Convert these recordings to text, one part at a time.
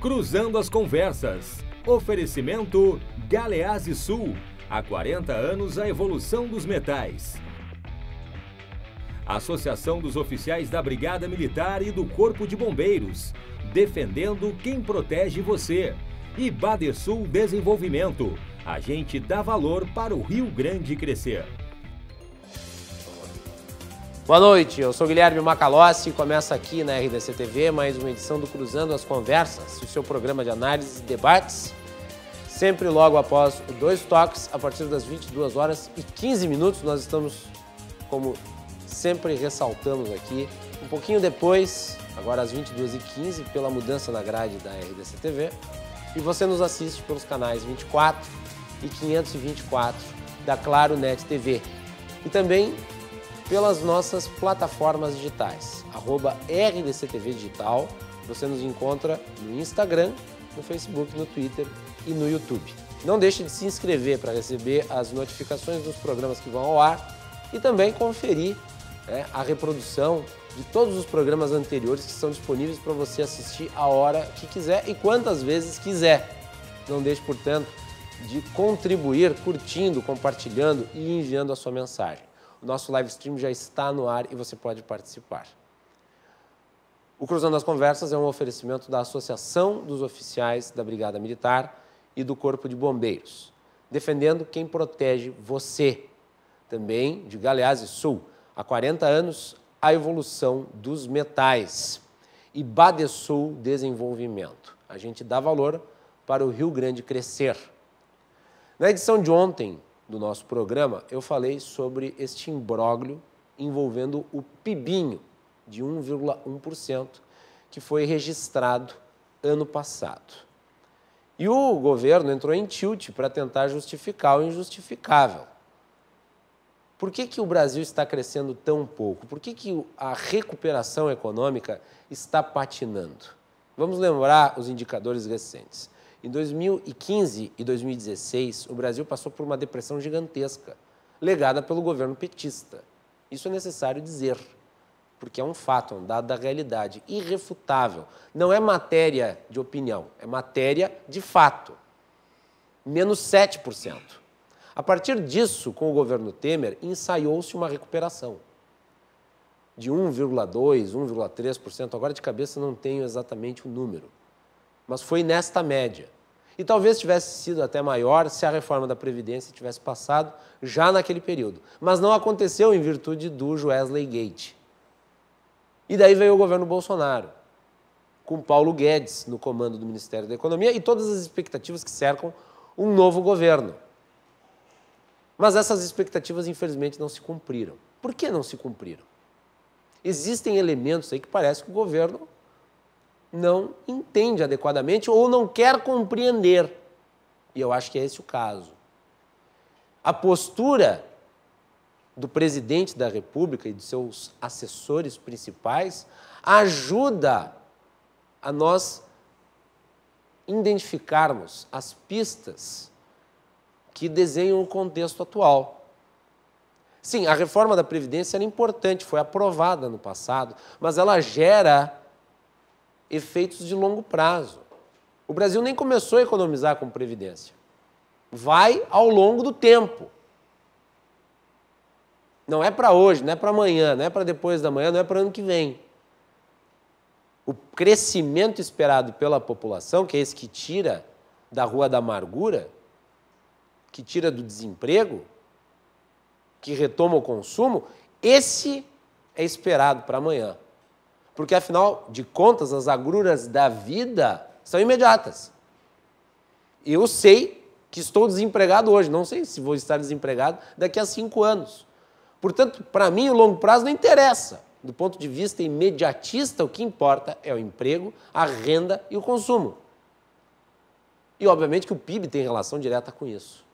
Cruzando as Conversas. Oferecimento Galeazzi Sul. Há 40 anos a evolução dos metais. Associação dos Oficiais da Brigada Militar e do Corpo de Bombeiros. Defendendo quem protege você. E Badesul Desenvolvimento. A gente dá valor para o Rio Grande crescer. Boa noite, eu sou Guilherme Macalossi e começa aqui na RDC TV mais uma edição do Cruzando as Conversas, o seu programa de análise e debates, sempre logo após o Dois Toques, a partir das 22 horas e 15 minutos. Nós estamos, como sempre ressaltamos aqui, um pouquinho depois, agora às 22h15, pela mudança na grade da RDC TV, e você nos assiste pelos canais 24 e 524 da Claro Net TV, e também pelas nossas plataformas digitais, @RDCTV Digital. Você nos encontra no Instagram, no Facebook, no Twitter e no YouTube. Não deixe de se inscrever para receber as notificações dos programas que vão ao ar e também conferir a reprodução de todos os programas anteriores que estão disponíveis para você assistir a hora que quiser e quantas vezes quiser. Não deixe, portanto, de contribuir curtindo, compartilhando e enviando a sua mensagem. O nosso live stream já está no ar e você pode participar. O Cruzando as Conversas é um oferecimento da Associação dos Oficiais da Brigada Militar e do Corpo de Bombeiros, defendendo quem protege você. Também de Galeazzi Sul, há 40 anos, a evolução dos metais. E Badesul Desenvolvimento. A gente dá valor para o Rio Grande crescer. Na edição de ontem do nosso programa, eu falei sobre este imbróglio envolvendo o PIBinho de 1,1% que foi registrado ano passado. E o governo entrou em tilt para tentar justificar o injustificável. Por que o Brasil está crescendo tão pouco? Por que a recuperação econômica está patinando? Vamos lembrar os indicadores recentes. Em 2015 e 2016, o Brasil passou por uma depressão gigantesca, legada pelo governo petista. Isso é necessário dizer, porque é um fato, é um dado da realidade, irrefutável. Não é matéria de opinião, é matéria de fato. Menos 7%. A partir disso, com o governo Temer, ensaiou-se uma recuperação de 1,2%, 1,3%. Agora de cabeça não tenho exatamente o número, mas foi nesta média. E talvez tivesse sido até maior se a reforma da Previdência tivesse passado já naquele período. Mas não aconteceu em virtude do Joesley Gate. E daí veio o governo Bolsonaro, com Paulo Guedes no comando do Ministério da Economia e todas as expectativas que cercam um novo governo. Mas essas expectativas, infelizmente, não se cumpriram. Por que não se cumpriram? Existem elementos aí que parece que o governo não entende adequadamente ou não quer compreender. E eu acho que é esse o caso. A postura do presidente da República e dos seus assessores principais ajuda a nós identificarmos as pistas que desenham o contexto atual. Sim, a reforma da Previdência era importante, foi aprovada no passado, mas ela gera efeitos de longo prazo. O Brasil nem começou a economizar com Previdência. Vai ao longo do tempo. Não é para hoje, não é para amanhã, não é para depois da manhã, não é para ano que vem. O crescimento esperado pela população, que é esse que tira da rua da amargura, que tira do desemprego, que retoma o consumo, esse é esperado para amanhã. Porque, afinal de contas, as agruras da vida são imediatas. Eu sei que estou desempregado hoje, não sei se vou estar desempregado daqui a 5 anos. Portanto, para mim, o longo prazo não interessa. Do ponto de vista imediatista, o que importa é o emprego, a renda e o consumo. E, obviamente, que o PIB tem relação direta com isso.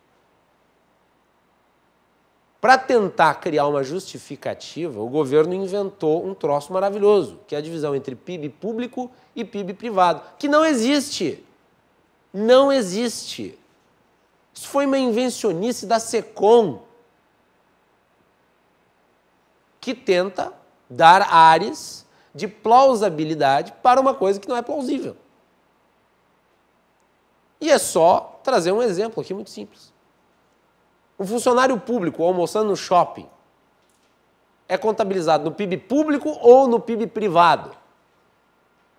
Para tentar criar uma justificativa, o governo inventou um troço maravilhoso, que é a divisão entre PIB público e PIB privado, que não existe. Não existe. Isso foi uma invencionice da SECOM, que tenta dar ares de plausibilidade para uma coisa que não é plausível. E é só trazer um exemplo aqui muito simples. Um funcionário público almoçando no shopping é contabilizado no PIB público ou no PIB privado?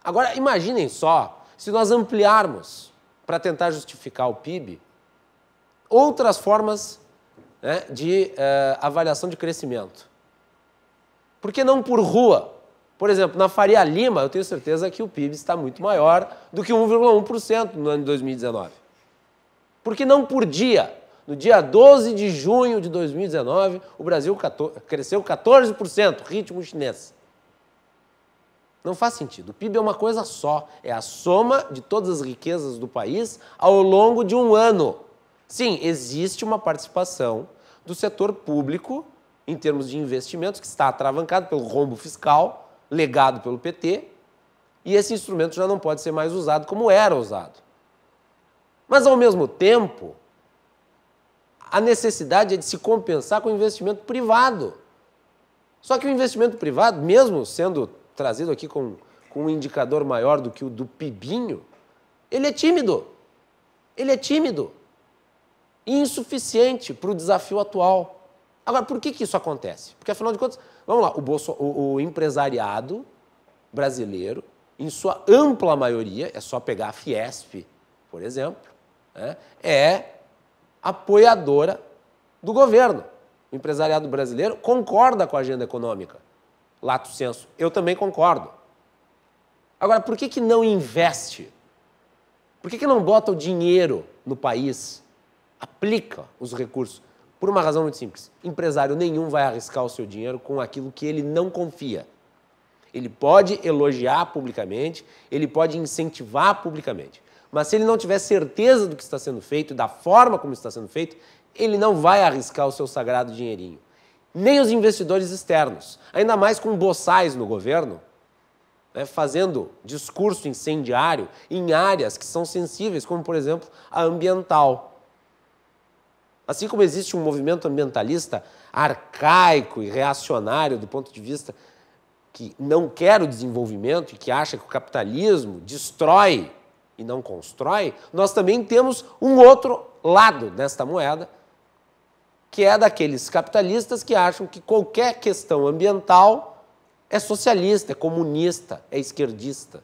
Agora, imaginem só, se nós ampliarmos para tentar justificar o PIB, outras formas, né, de avaliação de crescimento. Por que não por rua? Por exemplo, na Faria Lima, eu tenho certeza que o PIB está muito maior do que 1,1% no ano de 2019. Por que não por dia? No dia 12 de junho de 2019, o Brasil cresceu 14%, ritmo chinês. Não faz sentido. O PIB é uma coisa só, é a soma de todas as riquezas do país ao longo de um ano. Sim, existe uma participação do setor público em termos de investimentos que está atravancado pelo rombo fiscal legado pelo PT, e esse instrumento já não pode ser mais usado como era usado. Mas, ao mesmo tempo, a necessidade é de se compensar com o investimento privado. Só que o investimento privado, mesmo sendo trazido aqui com um indicador maior do que o do PIBinho, ele é tímido. Ele é tímido e insuficiente para o desafio atual. Agora, por que isso acontece? Porque, afinal de contas, vamos lá, o empresariado brasileiro, em sua ampla maioria, é só pegar a Fiesp, por exemplo, né, é apoiadora do governo. O empresariado brasileiro concorda com a agenda econômica, lato sensu. Eu também concordo. Agora, por que não investe? Por que não bota o dinheiro no país? Aplica os recursos. Por uma razão muito simples. Empresário nenhum vai arriscar o seu dinheiro com aquilo que ele não confia. Ele pode elogiar publicamente, ele pode incentivar publicamente. Mas se ele não tiver certeza do que está sendo feito, da forma como está sendo feito, ele não vai arriscar o seu sagrado dinheirinho. Nem os investidores externos. Ainda mais com boçais no governo, né, fazendo discurso incendiário em áreas que são sensíveis, como, por exemplo, a ambiental. Assim como existe um movimento ambientalista arcaico e reacionário do ponto de vista que não quer o desenvolvimento e que acha que o capitalismo destrói e não constrói, nós também temos um outro lado desta moeda, que é daqueles capitalistas que acham que qualquer questão ambiental é socialista, é comunista, é esquerdista.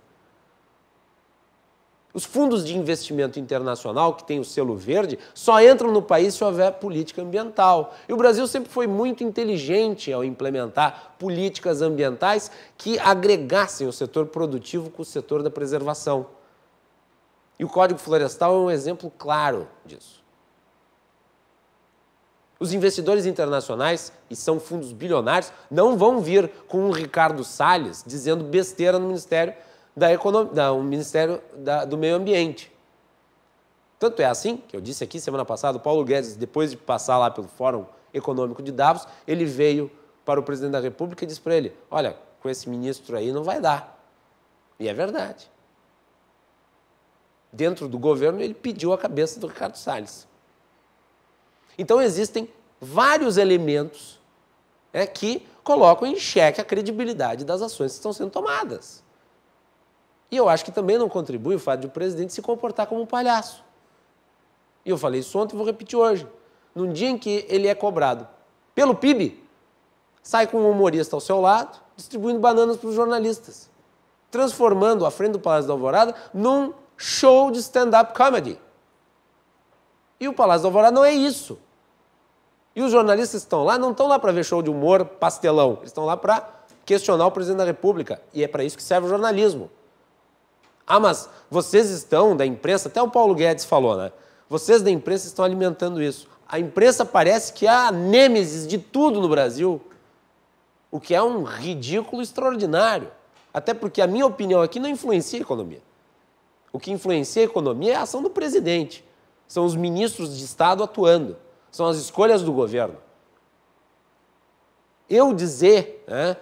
Os fundos de investimento internacional, que têm o selo verde, só entram no país se houver política ambiental. E o Brasil sempre foi muito inteligente ao implementar políticas ambientais que agregassem o setor produtivo com o setor da preservação. E o Código Florestal é um exemplo claro disso. Os investidores internacionais, e são fundos bilionários, não vão vir com um Ricardo Salles dizendo besteira no Ministério do Meio Ambiente. Tanto é assim, que eu disse aqui semana passada, o Paulo Guedes, depois de passar lá pelo Fórum Econômico de Davos, ele veio para o presidente da República e disse para ele, olha, com esse ministro aí não vai dar. E é verdade. Dentro do governo, ele pediu a cabeça do Ricardo Salles. Então, existem vários elementos, né, que colocam em xeque a credibilidade das ações que estão sendo tomadas. E eu acho que também não contribui o fato de o presidente se comportar como um palhaço. E eu falei isso ontem e vou repetir hoje. Num dia em que ele é cobrado pelo PIB, sai com um humorista ao seu lado, distribuindo bananas para os jornalistas, transformando a frente do Palácio da Alvorada num show de stand-up comedy. E o Palácio da Alvorada não é isso. E os jornalistas que estão lá não estão lá para ver show de humor pastelão. Eles estão lá para questionar o presidente da República. E é para isso que serve o jornalismo. Ah, mas vocês estão, da imprensa, até o Paulo Guedes falou, né? Vocês da imprensa estão alimentando isso. A imprensa parece que é a nêmesis de tudo no Brasil, o que é um ridículo extraordinário. Até porque a minha opinião aqui não influencia a economia. O que influencia a economia é a ação do presidente. São os ministros de Estado atuando. São as escolhas do governo. Eu dizer, né,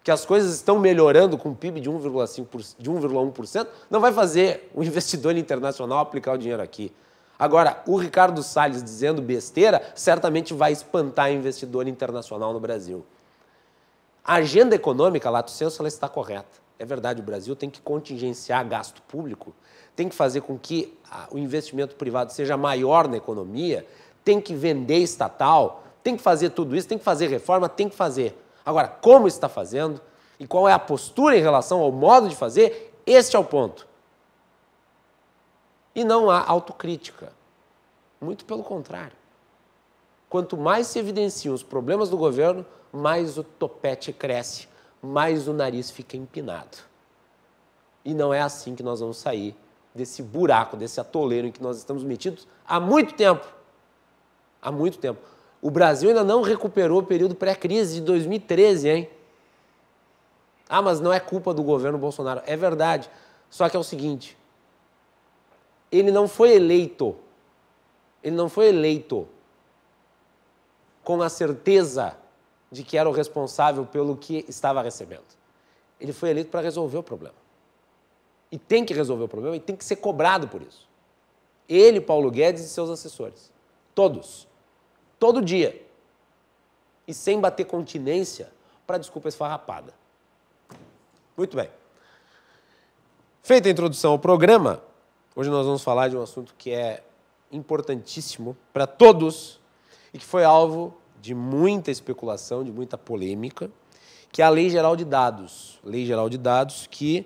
que as coisas estão melhorando com um PIB de 1,1%, não vai fazer o investidor internacional aplicar o dinheiro aqui. Agora, o Ricardo Salles dizendo besteira certamente vai espantar investidor internacional no Brasil. A agenda econômica, lato sensu, ela está correta. É verdade, o Brasil tem que contingenciar gasto público, tem que fazer com que o investimento privado seja maior na economia, tem que vender estatal, tem que fazer tudo isso, tem que fazer reforma, tem que fazer. Agora, como está fazendo e qual é a postura em relação ao modo de fazer, este é o ponto. E não há autocrítica. Muito pelo contrário. Quanto mais se evidenciam os problemas do governo, mais o topete cresce, mais o nariz fica empinado. E não é assim que nós vamos sair desse buraco, desse atoleiro em que nós estamos metidos há muito tempo. Há muito tempo. O Brasil ainda não recuperou o período pré-crise de 2013, hein? Ah, mas não é culpa do governo Bolsonaro. É verdade. Só que é o seguinte, ele não foi eleito com a certeza de que era o responsável pelo que estava recebendo. Ele foi eleito para resolver o problema. E tem que resolver o problema e tem que ser cobrado por isso. Ele, Paulo Guedes e seus assessores. Todos. Todo dia. E sem bater continência para desculpa esfarrapada. Muito bem. Feita a introdução ao programa, hoje nós vamos falar de um assunto que é importantíssimo para todos e que foi alvo de muita especulação, de muita polêmica, que é a Lei Geral de Dados. Lei Geral de Dados que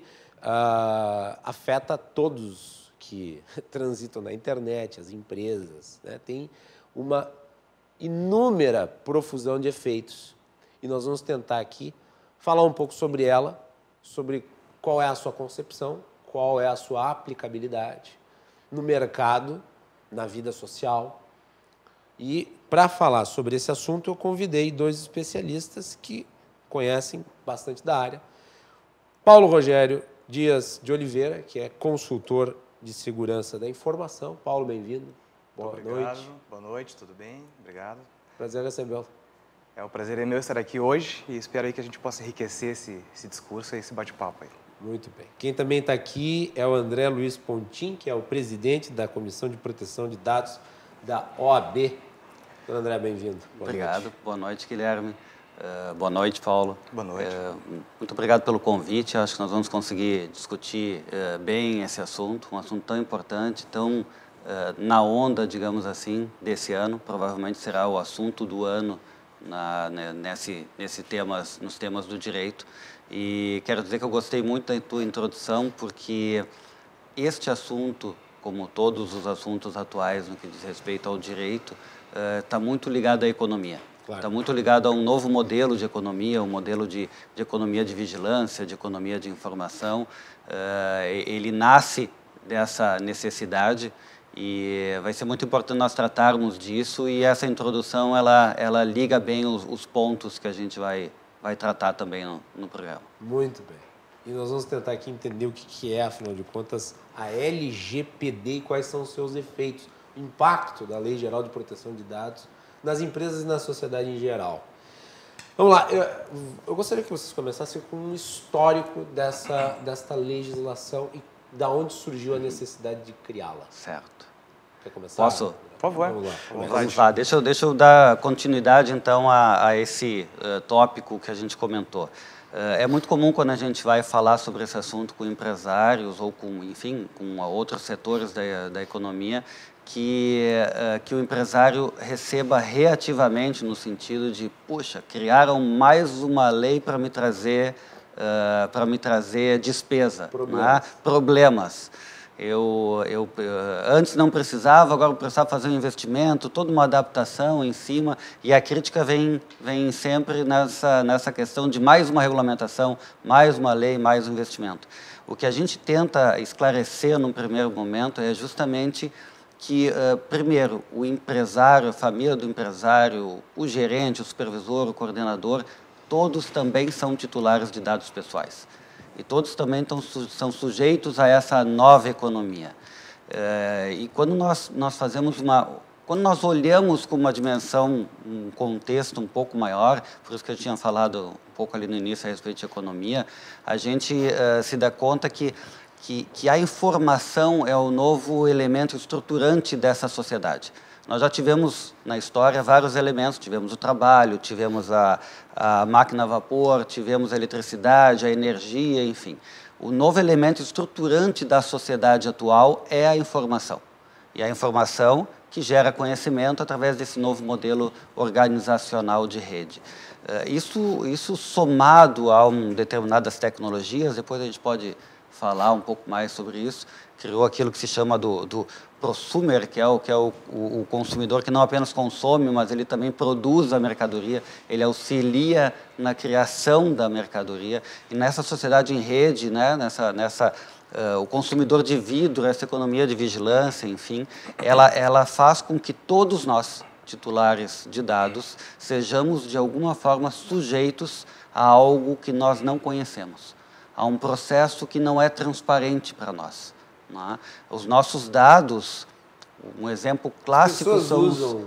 afeta todos que transitam na internet, as empresas, né? Tem uma inúmera profusão de efeitos. E nós vamos tentar aqui falar um pouco sobre ela, sobre qual é a sua concepção, qual é a sua aplicabilidade no mercado, na vida social. E para falar sobre esse assunto, eu convidei dois especialistas que conhecem bastante da área. Paulo Rogério Dias de Oliveira, que é consultor de segurança da informação. Paulo, bem-vindo. Boa noite. Boa noite, tudo bem? Obrigado. Prazer recebê-lo. O prazer é meu estar aqui hoje e espero aí que a gente possa enriquecer esse discurso e esse bate-papo aí. Muito bem. Quem também está aqui é o André Luiz Pontin, que é o presidente da Comissão de Proteção de Dados da OAB. Então, André, bem-vindo. Obrigado. Boa noite, Guilherme. Boa noite, Paulo. Boa noite. Muito obrigado pelo convite. Acho que nós vamos conseguir discutir bem esse assunto, um assunto tão importante, tão na onda, digamos assim, desse ano. Provavelmente será o assunto do ano nos temas do direito. E quero dizer que eu gostei muito da tua introdução, porque este assunto, como todos os assuntos atuais no que diz respeito ao direito, está muito ligado à economia. Está Claro. muito ligado a um novo modelo de economia, um modelo de economia de vigilância, de economia de informação. Ele nasce dessa necessidade e vai ser muito importante nós tratarmos disso, e essa introdução ela liga bem os pontos que a gente vai tratar também no programa. Muito bem. E nós vamos tentar aqui entender o que é, afinal de contas, a LGPD e quais são os seus efeitos, o impacto da Lei Geral de Proteção de Dados nas empresas e na sociedade em geral. Vamos lá, eu gostaria que vocês começassem com um histórico desta legislação e da onde surgiu a necessidade de criá-la. Certo. Quer começar? Posso? Por favor. Vamos lá. Vamos lá, deixa eu dar continuidade então a esse tópico que a gente comentou. É muito comum quando a gente vai falar sobre esse assunto com empresários ou com outros setores da economia, que o empresário receba reativamente no sentido de, puxa, criaram mais uma lei para me trazer despesa, problemas. Eu antes não precisava, agora eu precisava fazer um investimento, toda uma adaptação em cima, e a crítica vem sempre nessa questão de mais uma regulamentação, mais uma lei, mais um investimento. O que a gente tenta esclarecer num primeiro momento é justamente que, primeiro, o empresário, a família do empresário, o gerente, o supervisor, o coordenador, todos também são titulares de dados pessoais. E todos também são sujeitos a essa nova economia. E quando nós quando nós olhamos com uma dimensão, um contexto um pouco maior, por isso que eu tinha falado um pouco ali no início a respeito de economia, a gente se dá conta que a informação é o novo elemento estruturante dessa sociedade. Nós já tivemos na história vários elementos, tivemos o trabalho, tivemos a máquina a vapor, tivemos a eletricidade, a energia, enfim. O novo elemento estruturante da sociedade atual é a informação. E a informação que gera conhecimento através desse novo modelo organizacional de rede. Isso somado a determinadas tecnologias, depois a gente pode falar um pouco mais sobre isso, criou aquilo que se chama do prosumer, que é o consumidor que não apenas consome, mas ele também produz a mercadoria, ele auxilia na criação da mercadoria. E nessa sociedade em rede, né, o consumidor de vidro, essa economia de vigilância, enfim, ela faz com que todos nós, titulares de dados, sejamos de alguma forma sujeitos a algo que nós não conhecemos, a um processo que não é transparente para nós. Né? Os nossos dados, um exemplo clássico As pessoas são usam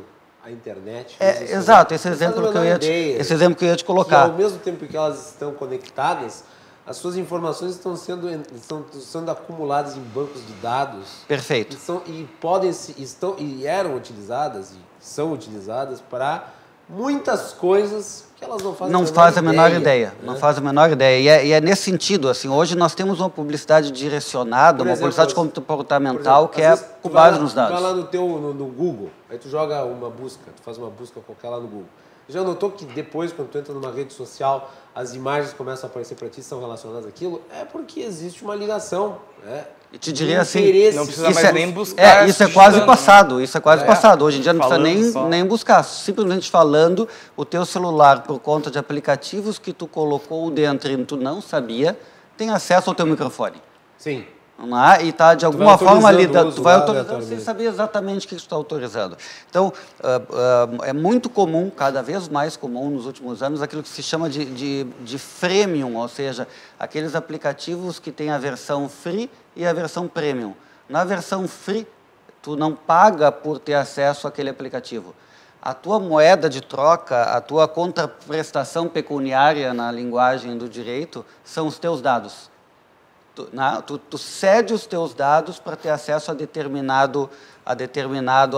a internet. Exato, esse exemplo que eu ia te colocar. Que ao mesmo tempo que elas estão conectadas, as suas informações estão sendo acumuladas em bancos de dados. Perfeito. E eram utilizadas e são utilizadas para muitas coisas que elas não fazem a menor ideia. Né? Não faz a menor ideia. E é nesse sentido, assim, hoje nós temos uma publicidade direcionada, uma publicidade comportamental que é com base nos dados. Tu vai lá no Google, aí tu joga uma busca, tu faz uma busca qualquer lá no Google. Já notou que depois, quando tu entra numa rede social, as imagens começam a aparecer para ti, são relacionadas àquilo? É porque existe uma ligação, né? E te diria assim, não precisa mais nem buscar. Isso é quase passado, isso é quase passado. Hoje em dia não precisa nem buscar, simplesmente falando, o teu celular, por conta de aplicativos que tu colocou dentro e tu não sabia, tem acesso ao teu microfone. Sim. E está de alguma forma ali, tu vai autorizando sem saber exatamente o que tu está autorizando. Então, é muito comum, cada vez mais comum nos últimos anos, aquilo que se chama de freemium, ou seja, aqueles aplicativos que têm a versão free e a versão premium. Na versão free, tu não paga por ter acesso àquele aplicativo. A tua moeda de troca, a tua contraprestação pecuniária na linguagem do direito, são os teus dados. Tu cede os teus dados para ter acesso a determinado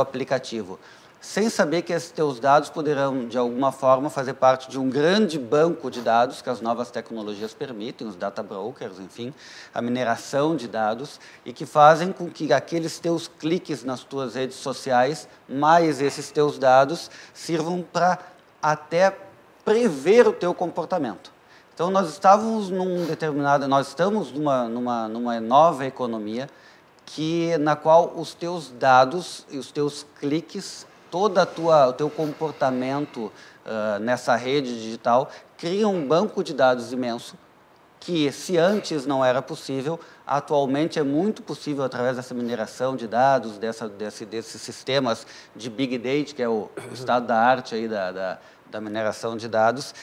aplicativo, sem saber que esses teus dados poderão, de alguma forma, fazer parte de um grande banco de dados que as novas tecnologias permitem, os data brokers, enfim, a mineração de dados, e que fazem com que aqueles teus cliques nas tuas redes sociais, mais esses teus dados, sirvam para até prever o teu comportamento. Então, nós estamos numa nova economia na qual os teus dados e os teus cliques, todo o teu comportamento nessa rede digital, criam um banco de dados imenso que, se antes não era possível, atualmente é muito possível através dessa mineração de dados, desses sistemas de Big Data, que é o estado da arte aí da mineração de dados,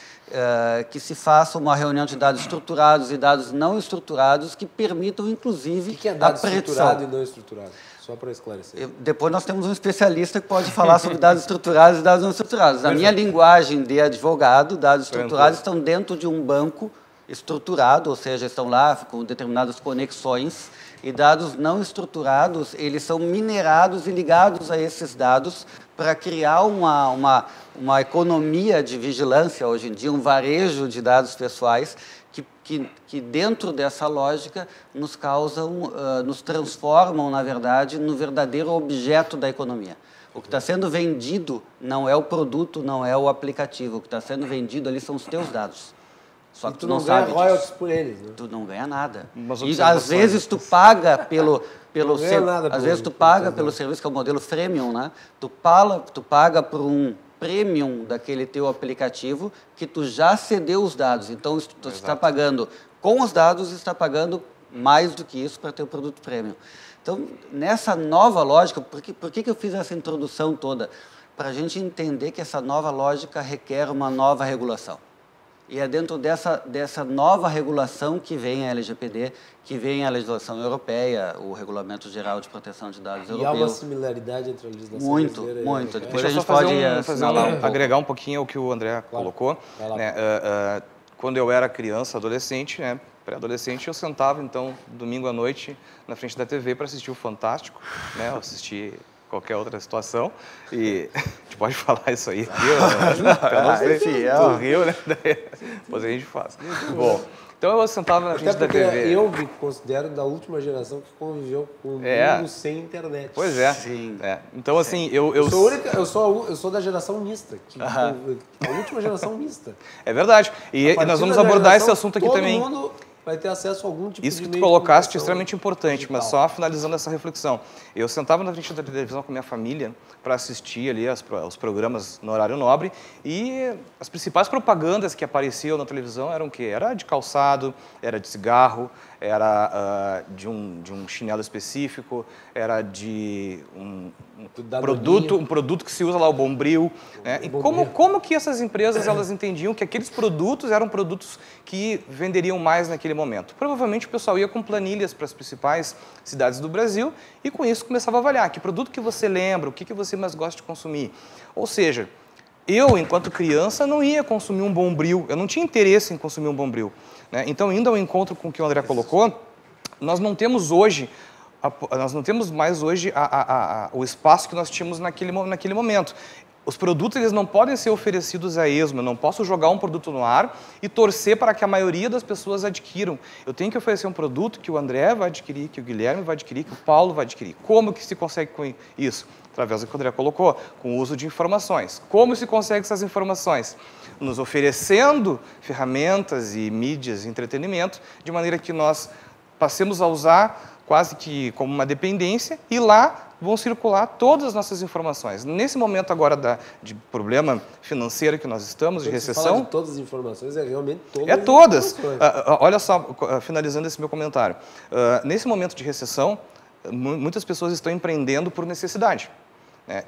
que se faça uma reunião de dados estruturados e dados não estruturados que permitam, inclusive, o que é dado a predição. Estruturado e não estruturado? Só para esclarecer. Depois nós temos um especialista que pode falar sobre dados estruturados e dados não estruturados. Na minha linguagem de advogado, dados estruturados estão dentro de um banco estruturado, ou seja, estão lá com determinadas conexões, e dados não estruturados, eles são minerados e ligados a esses dados para criar uma economia de vigilância, hoje em dia, um varejo de dados pessoais que dentro dessa lógica nos transformam, na verdade, no verdadeiro objeto da economia. O que está sendo vendido não é o produto, não é o aplicativo, o que está sendo vendido ali são os teus dados. Só que tu não ganha sabe royalties disso. por eles, né? Tu não ganha nada. E às vezes tu paga pelo serviço que é o modelo freemium, né? Tu paga por um premium daquele teu aplicativo que tu já cedeu os dados. Então tu está pagando com os dados, está pagando mais do que isso para ter o produto premium. Então, nessa nova lógica, por que eu fiz essa introdução toda? Para a gente entender que essa nova lógica requer uma nova regulação. E é dentro dessa nova regulação que vem a LGPD, que vem a legislação europeia, o Regulamento Geral de Proteção de Dados Europeu. E há uma similaridade entre a legislação brasileira e a muito. Depois Deixa a gente pode agregar um pouquinho ao que o André colocou. Né? Quando eu era criança, adolescente, né? Pré-adolescente, eu sentava, então, domingo à noite, na frente da TV para assistir o Fantástico, né? Eu assisti qualquer outra situação. E a gente pode falar isso aí, eu não sei se é o Rio, né? Depois a gente faz. Bom, então eu sentava na frente da TV. Eu me considero da última geração que conviveu com o mundo sem internet. Pois é. Sim. Então, assim, Eu sou da geração mista, a última geração mista. É verdade. E nós vamos abordar esse assunto aqui também. Todo mundo vai ter acesso a algum tipo Isso de que tu meio de colocaste é comunicação extremamente importante, digital. mas só finalizando essa reflexão. Eu sentava na frente da televisão com minha família para assistir ali os programas no horário nobre e as principais propagandas que apareciam na televisão eram o quê? Era de calçado, era de cigarro, era de um chinelo específico, era de um produto que se usa lá, o Bombril. Né? E como que essas empresas elas entendiam que aqueles produtos eram produtos que venderiam mais naquele momento? Provavelmente o pessoal ia com planilhas para as principais cidades do Brasil e com isso começava a avaliar que produto que você lembra, o que você mais gosta de consumir. Ou seja, eu, enquanto criança, não ia consumir um Bombril, eu não tinha interesse em consumir um Bombril. Né? Então, indo ao encontro com o que o André colocou, nós não temos mais hoje o espaço que nós tínhamos naquele momento. Os produtos eles não podem ser oferecidos a esmo, eu não posso jogar um produto no ar e torcer para que a maioria das pessoas adquiram. Eu tenho que oferecer um produto que o André vai adquirir, que o Guilherme vai adquirir, que o Paulo vai adquirir. Como que se consegue com isso? Através do que o André colocou, com o uso de informações. Como se consegue essas informações? Nos oferecendo ferramentas e mídias e entretenimento, de maneira que nós passemos a usar quase que como uma dependência e lá vão circular todas as nossas informações. Nesse momento agora de problema financeiro que nós estamos, de recessão... Você fala de todas as informações, é realmente todas as informações. Olha só, finalizando esse meu comentário. Nesse momento de recessão, muitas pessoas estão empreendendo por necessidade.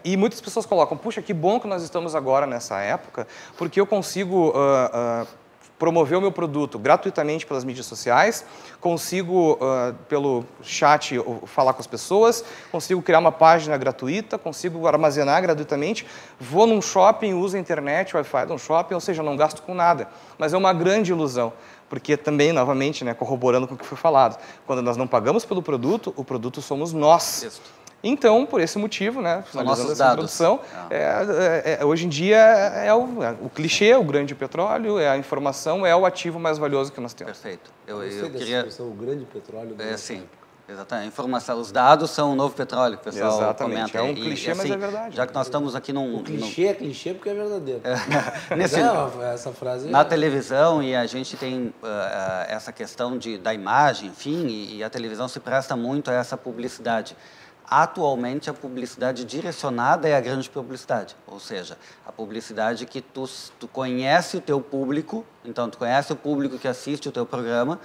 E muitas pessoas colocam, puxa, que bom que nós estamos agora nessa época, porque eu consigo promover o meu produto gratuitamente pelas mídias sociais, consigo, pelo chat, falar com as pessoas, consigo criar uma página gratuita, consigo armazenar gratuitamente, vou num shopping, uso a internet, o Wi-Fi de um shopping, ou seja, não gasto com nada. Mas é uma grande ilusão, porque também, novamente, né, corroborando com o que foi falado, quando nós não pagamos pelo produto, o produto somos nós. Isso. Então, por esse motivo, né, finalizando essa introdução, hoje em dia é o clichê, o grande petróleo, é a informação, é o ativo mais valioso que nós temos. Perfeito. Eu queria... o grande petróleo... Sim, exatamente. A informação, os dados são o novo petróleo, que o pessoal exatamente. comenta. É um clichê, assim, mas é verdade. Já que nós estamos aqui O clichê é clichê porque é verdadeiro. Essa frase... Na televisão, e a gente tem essa questão da imagem, enfim, e a televisão se presta muito a essa publicidade. Atualmente, a publicidade direcionada é a grande publicidade, ou seja, a publicidade que tu conhece o teu público, então tu conhece o público que assiste o teu programa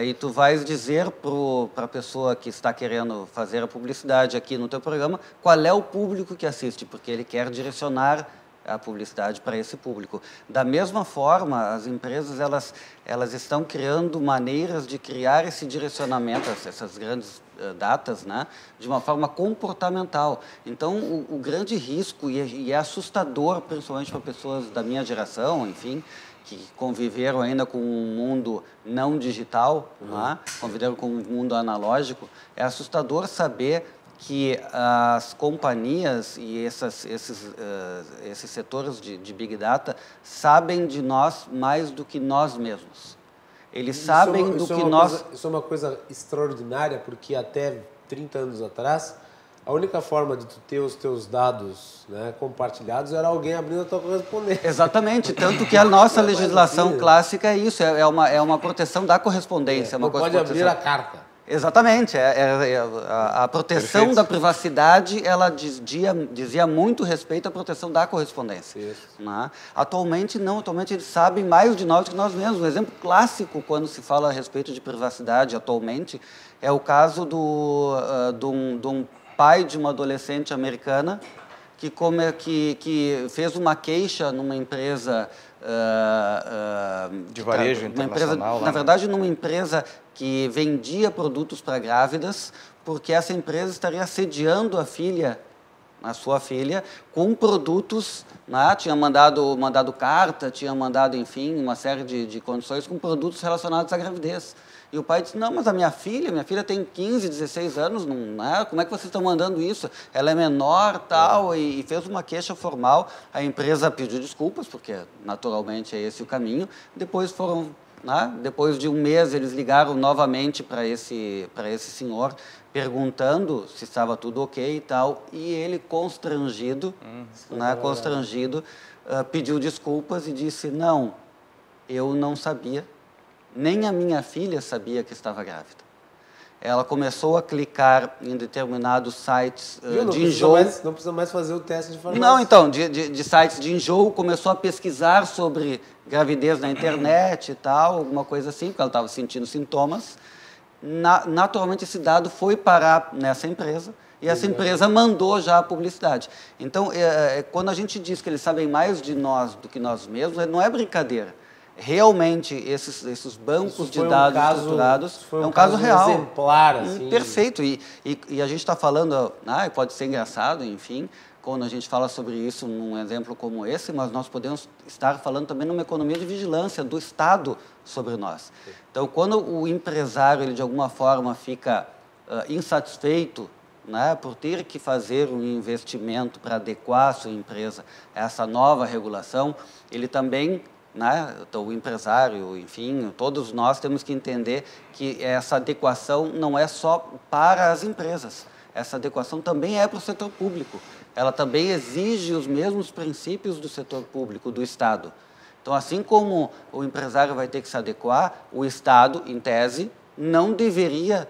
e tu vais dizer para a pessoa que está querendo fazer a publicidade aqui no teu programa qual é o público que assiste, porque ele quer direcionar a publicidade para esse público. Da mesma forma, as empresas elas estão criando maneiras de criar esse direcionamento, essas grandes datas, né, de uma forma comportamental. Então, o grande risco, e é assustador, principalmente para pessoas da minha geração, enfim, que conviveram ainda com um mundo não digital, né, conviveram com um mundo analógico, é assustador saber que as companhias e esses setores de Big Data sabem de nós mais do que nós mesmos. Eles sabem do que nós... Isso é uma coisa extraordinária, porque até 30 anos atrás, a única forma de tu ter os teus dados, né, compartilhados era alguém abrindo a tua correspondência. Exatamente, tanto que a nossa legislação clássica é isso, é uma proteção da correspondência. Não pode abrir a carta. Exatamente, a proteção Perfeito. Da privacidade, ela dizia muito respeito à proteção da correspondência. Isso. Né? Atualmente não, atualmente eles sabem mais de nós do que nós mesmos. Um exemplo clássico quando se fala a respeito de privacidade atualmente é o caso de um pai de uma adolescente americana que fez uma queixa numa empresa... de varejo internacional. Na verdade, numa empresa que vendia produtos para grávidas, porque essa empresa estaria assediando a filha a sua filha com produtos, né? Tinha mandado carta, tinha mandado, enfim, uma série de condições com produtos relacionados à gravidez. E o pai disse, não, mas a minha filha tem 15, 16 anos, não, né? Como é que vocês estão mandando isso? Ela é menor, tal, e fez uma queixa formal. A empresa pediu desculpas, porque naturalmente é esse o caminho. Depois foram, né? Depois de um mês, eles ligaram novamente para esse senhor, perguntando se estava tudo ok e tal, e ele, constrangido, pediu desculpas e disse, não, eu não sabia, nem a minha filha sabia que estava grávida. Ela começou a clicar em determinados sites de enjoo. Não precisa mais fazer o teste de farmácia. Não, então, de sites de enjoo, começou a pesquisar sobre gravidez na internet e tal, alguma coisa assim, porque ela estava sentindo sintomas. Naturalmente, esse dado foi parar nessa empresa e essa empresa mandou já a publicidade. Então, quando a gente diz que eles sabem mais de nós do que nós mesmos, não é brincadeira. Realmente, esses bancos de dados estruturados é um caso real. Exemplar, assim. Perfeito. E a gente está falando, pode ser engraçado, enfim, quando a gente fala sobre isso num exemplo como esse, mas nós podemos estar falando também numa economia de vigilância do Estado sobre nós. Então, quando o empresário, ele de alguma forma fica insatisfeito, por ter que fazer um investimento para adequar a sua empresa a essa nova regulação, ele também, então, o empresário, enfim, todos nós temos que entender que essa adequação não é só para as empresas, essa adequação também é para o setor público. Ela também exige os mesmos princípios do setor público, do Estado. Então, assim como o empresário vai ter que se adequar, o Estado, em tese, não deveria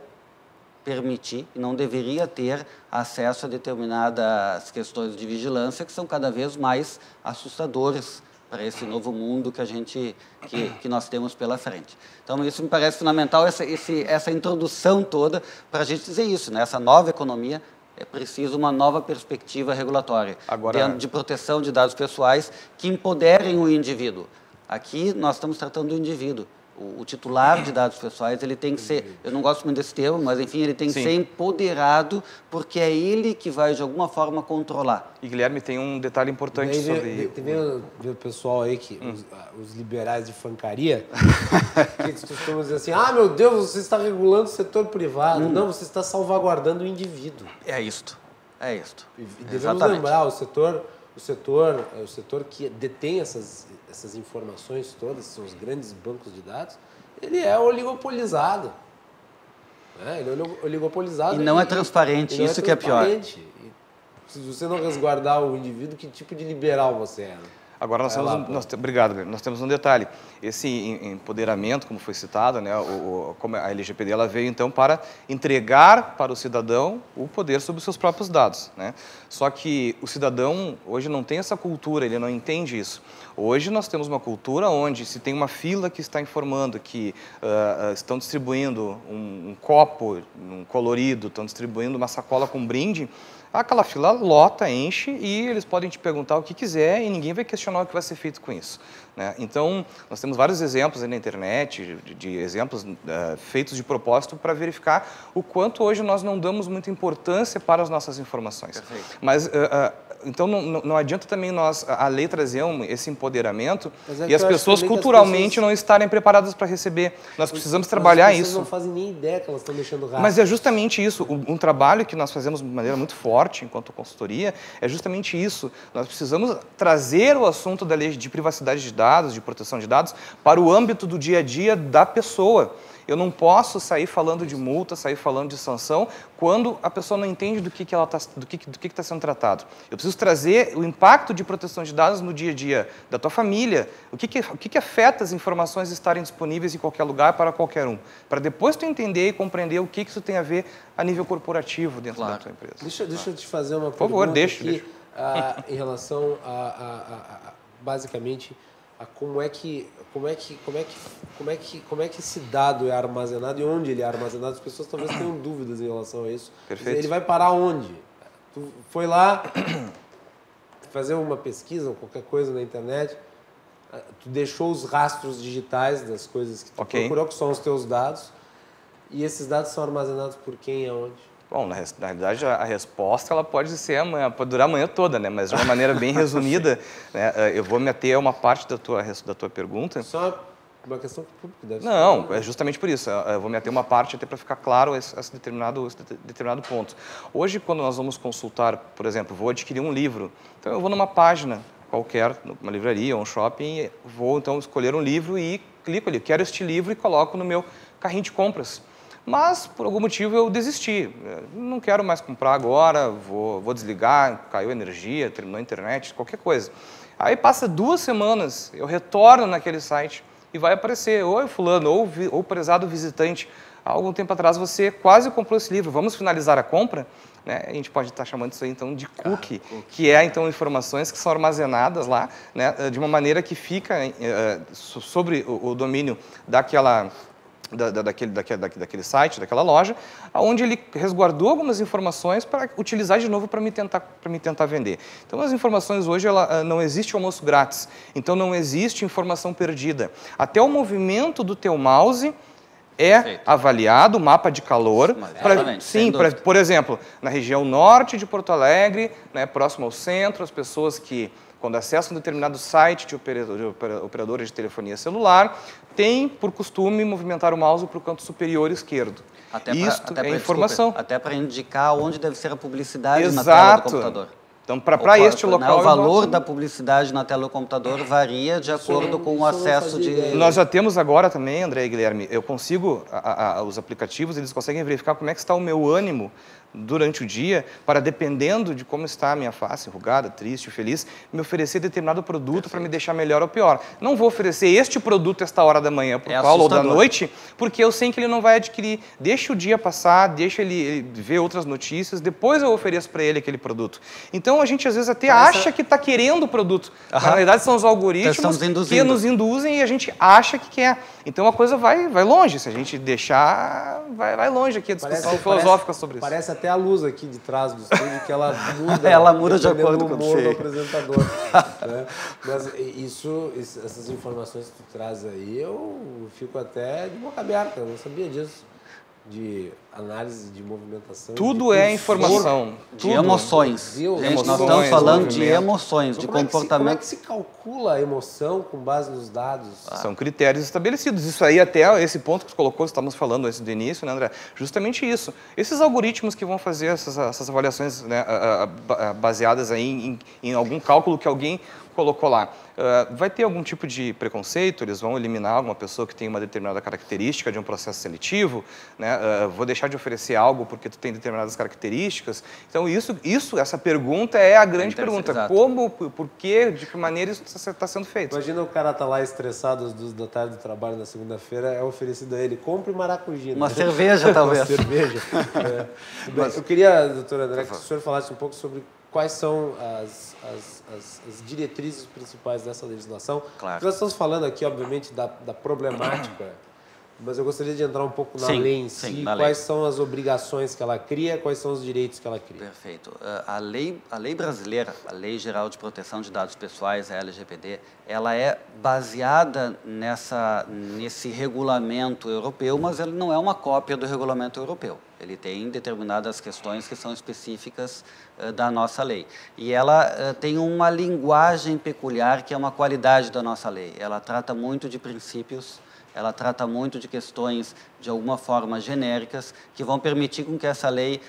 permitir, não deveria ter acesso a determinadas questões de vigilância que são cada vez mais assustadoras para esse novo mundo que nós temos pela frente. Então, isso me parece fundamental, essa introdução toda, para a gente dizer isso, essa nova economia é preciso uma nova perspectiva regulatória, dentro de proteção de dados pessoais que empoderem o indivíduo. Aqui nós estamos tratando do indivíduo. O titular de dados pessoais, ele tem que ser, eu não gosto muito desse termo, mas enfim, ele tem que ser empoderado, porque é ele que vai, de alguma forma, controlar. E, Guilherme, tem um detalhe importante sobre... Tem o pessoal aí, os liberais de fancaria, que costumam dizer assim, meu Deus, você está regulando o setor privado. Não, você está salvaguardando o indivíduo. É isto. E devemos lembrar, o setor que detém essas informações todas, são os grandes bancos de dados, ele é oligopolizado. Ele é oligopolizado. E não é transparente, isso que é pior. E se você não resguardar o indivíduo, que tipo de liberal você é? Agora obrigado, nós temos um detalhe. Esse empoderamento, como foi citado, como a LGPD ela veio então para entregar para o cidadão o poder sobre os seus próprios dados. Só que o cidadão hoje não tem essa cultura, ele não entende isso. Hoje nós temos uma cultura onde se tem uma fila que está informando que estão distribuindo um copo colorido, estão distribuindo uma sacola com brinde, aquela fila lota, enche e eles podem te perguntar o que quiser e ninguém vai questionar o que vai ser feito com isso. Então, nós temos vários exemplos aí na internet, de exemplos feitos de propósito para verificar o quanto hoje nós não damos muita importância para as nossas informações. Perfeito. Mas, então, não adianta também a lei trazer esse empoderamento e as pessoas culturalmente não estarem preparadas para receber. Nós precisamos trabalhar isso. As pessoas não fazem nem ideia que elas estão deixando rastro. Mas é justamente isso. Um trabalho que nós fazemos de maneira muito forte enquanto consultoria é justamente isso. Nós precisamos trazer o assunto da lei de privacidade de dados, de proteção de dados, para o âmbito do dia a dia da pessoa. Eu não posso sair falando de multa, sair falando de sanção, quando a pessoa não entende do que está sendo tratado. Eu preciso trazer o impacto de proteção de dados no dia a dia da tua família, o que afeta as informações estarem disponíveis em qualquer lugar para qualquer um, para depois tu entender e compreender o que isso tem a ver a nível corporativo dentro da tua empresa. Deixa eu te fazer uma pergunta. Por favor, deixa. Em relação basicamente a como é que esse dado é armazenado e onde ele é armazenado. As pessoas talvez tenham dúvidas em relação a isso. Perfeito. Ele vai parar onde? Tu foi lá fazer uma pesquisa ou qualquer coisa na internet, tu deixou os rastros digitais das coisas que tu procurou, que são os teus dados, e esses dados são armazenados por quem e aonde? Bom, na realidade, a resposta ela pode ser amanhã, pode durar a manhã toda, né? Mas de uma maneira bem resumida, né? Eu vou me ater a uma parte da tua pergunta. Só uma questão pública, deve Não, ser. é justamente por isso. Eu vou me ater a uma parte até para ficar claro esse determinado ponto. Hoje, quando nós vamos consultar, por exemplo, vou adquirir um livro, então eu vou numa página qualquer, numa livraria ou um shopping, vou então escolher um livro e clico ali, quero este livro e coloco no meu carrinho de compras. Mas, por algum motivo, eu desisti. Não quero mais comprar agora, vou desligar, caiu a energia, terminou a internet, qualquer coisa. Aí passa 2 semanas, eu retorno naquele site e vai aparecer, oi fulano, ou prezado visitante, há algum tempo atrás você quase comprou esse livro, vamos finalizar a compra? Né? A gente pode estar chamando isso aí, então, de cookie, que é, então, informações que são armazenadas lá, né, de uma maneira que fica sobre o domínio daquele site, daquela loja, onde ele resguardou algumas informações para utilizar de novo para me tentar vender. Então, as informações hoje, não existe almoço grátis, então não existe informação perdida. Até o movimento do teu mouse é avaliado, o mapa de calor, por exemplo, na região norte de Porto Alegre, né, próximo ao centro, as pessoas que, quando acessam um determinado site de operadora de telefonia celular, têm por costume movimentar o mouse para o canto superior esquerdo. Isto é informação. Até para indicar onde deve ser a publicidade na tela do computador. Então, para este local... O valor da publicidade na tela do computador varia de acordo com o acesso de... Nós já temos agora também, André e Guilherme, eu consigo, os aplicativos, eles conseguem verificar como é que está o meu ânimo durante o dia, para, dependendo de como está a minha face, enrugada, triste, feliz, me oferecer determinado produto para me deixar melhor ou pior. Não vou oferecer este produto esta hora da manhã para o Paulo ou da noite, porque eu sei que ele não vai adquirir. Deixa o dia passar, deixa ele ver outras notícias, depois eu ofereço para ele aquele produto. Então, a gente às vezes até acha que está querendo o produto. Na realidade, são os algoritmos que nos induzem e a gente acha que quer. Então, a coisa vai longe. Se a gente deixar, vai longe aqui a discussão filosófica sobre isso. Parece até a luz aqui de trás do estúdio, que ela muda. Ela muda de acordo com o humor do apresentador. Né? Mas essas informações que tu traz aí, eu fico até de boca aberta. Eu não sabia disso. De análise de movimentação. Tudo é informação. De emoções. Gente, nós estamos falando de emoções, de comportamento. Como é que se calcula a emoção com base nos dados? São critérios estabelecidos. Isso aí, até esse ponto que tu colocou, estamos falando antes do início, né, André? Justamente isso. Esses algoritmos que vão fazer essas avaliações, né, baseadas aí em algum cálculo que alguém colocou lá. Vai ter algum tipo de preconceito? Eles vão eliminar alguma pessoa que tem uma determinada característica de um processo seletivo? Né? Vou deixar de oferecer algo porque tu tem determinadas características? Então, essa pergunta é a grande pergunta. Exato. Como, por quê, de que maneira isso está sendo feito? Imagina o cara tá lá estressado às 2 da tarde do trabalho na segunda-feira, é oferecido a ele, compre maracujina. Uma cerveja, talvez. Uma cerveja. Eu queria, doutor André, que o senhor falasse um pouco sobre quais são as diretrizes principais dessa legislação. Claro. Nós estamos falando aqui, obviamente, da problemática, mas eu gostaria de entrar um pouco na lei em si. Quais são as obrigações que ela cria, quais são os direitos que ela cria? Perfeito. A lei brasileira, a Lei Geral de Proteção de Dados Pessoais, a LGPD, ela é baseada nesse regulamento europeu, mas ele não é uma cópia do regulamento europeu. Ele tem determinadas questões que são específicas da nossa lei. E ela tem uma linguagem peculiar que é uma qualidade da nossa lei. Ela trata muito de princípios, ela trata muito de questões, de alguma forma, genéricas, que vão permitir com que essa lei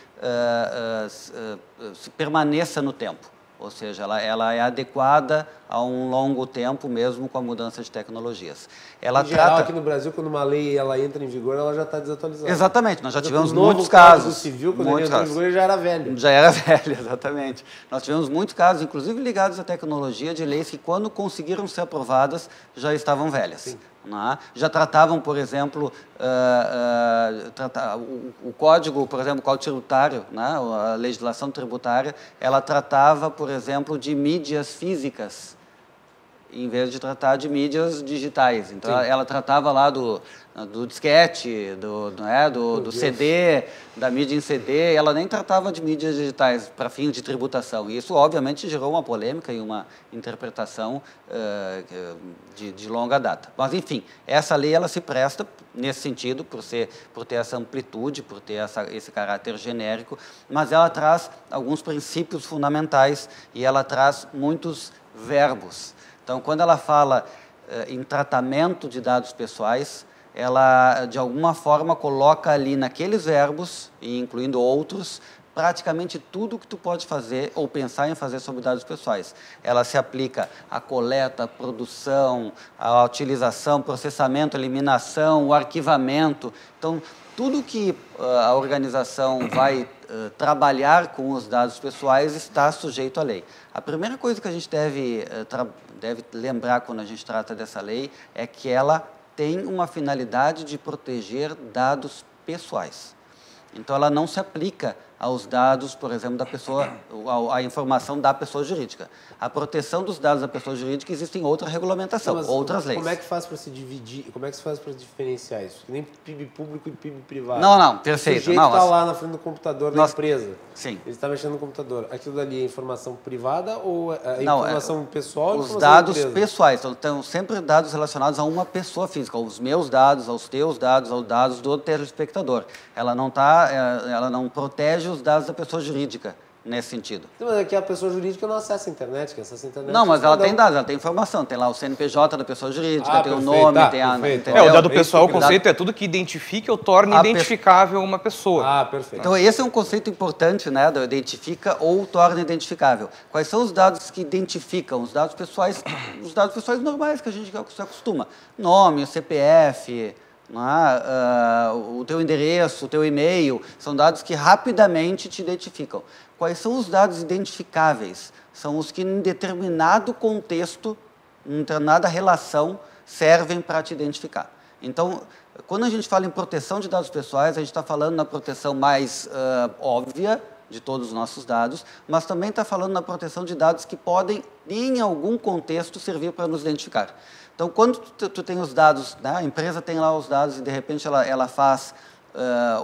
permaneça no tempo. Ou seja, ela é adequada a um longo tempo, mesmo com a mudança de tecnologias. Em geral, aqui no Brasil, quando uma lei entra em vigor, ela já está desatualizada. Exatamente, nós já tivemos muitos casos. O Civil, quando ele entrou em vigor, já era velho. Já era velho, exatamente. Nós tivemos muitos casos, inclusive ligados à tecnologia, de leis que, quando conseguiram ser aprovadas, já estavam velhas. Sim. Já tratavam, por exemplo, o código, por exemplo, o código tributário, a legislação tributária, ela tratava, por exemplo, de mídias físicas em vez de tratar de mídias digitais. Então, ela tratava lá do disquete, do CD, da mídia em CD, ela nem tratava de mídias digitais para fins de tributação. E isso, obviamente, gerou uma polêmica e uma interpretação de longa data. Mas, enfim, essa lei ela se presta nesse sentido, por ter essa amplitude, por ter esse caráter genérico, mas ela traz alguns princípios fundamentais e ela traz muitos verbos. Então, quando ela fala em tratamento de dados pessoais, ela, de alguma forma, coloca ali naqueles verbos, e incluindo outros, praticamente tudo que tu pode fazer ou pensar em fazer sobre dados pessoais. Ela se aplica à coleta, à produção, à utilização, processamento, eliminação, o arquivamento. Então, tudo que a organização vai trabalhar com os dados pessoais está sujeito à lei. A primeira coisa que a gente deve lembrar quando a gente trata dessa lei é que ela tem uma finalidade de proteger dados pessoais. Então, ela não se aplica aos dados, por exemplo, da pessoa, a informação da pessoa jurídica. A proteção dos dados da pessoa jurídica existe em outra regulamentação, outras leis. Como é que faz para se dividir, como é que se faz para diferenciar isso? Nem PIB público e PIB privado. Não, perfeito. O sujeito está lá na frente do computador da empresa. Sim. Ele está mexendo no computador. Aquilo dali é informação privada ou é informação pessoal? Os dados pessoais, então sempre dados relacionados a uma pessoa física, os meus dados, aos teus dados, aos dados do telespectador. Ela não protege os dados da pessoa jurídica nesse sentido. Mas é que a pessoa jurídica não acessa a internet, que acessa a internet... Não, mas ela tem dados, ela tem informação. Tem lá o CNPJ da pessoa jurídica, tem o nome, tem a... O dado pessoal, o conceito é tudo que identifica ou torna identificável uma pessoa. Perfeito. Então, esse é um conceito importante, né, do identifica ou torna identificável. Quais são os dados que identificam? Os dados pessoais normais que a gente se acostuma. Nome, o CPF... o teu endereço, o teu e-mail, são dados que rapidamente te identificam. Quais são os dados identificáveis? São os que em determinado contexto, em determinada relação, servem para te identificar. Então, quando a gente fala em proteção de dados pessoais, a gente está falando na proteção mais óbvia de todos os nossos dados, mas também está falando na proteção de dados que podem, em algum contexto, servir para nos identificar. Então, quando tu tem os dados, né, a empresa tem lá os dados e, de repente, ela faz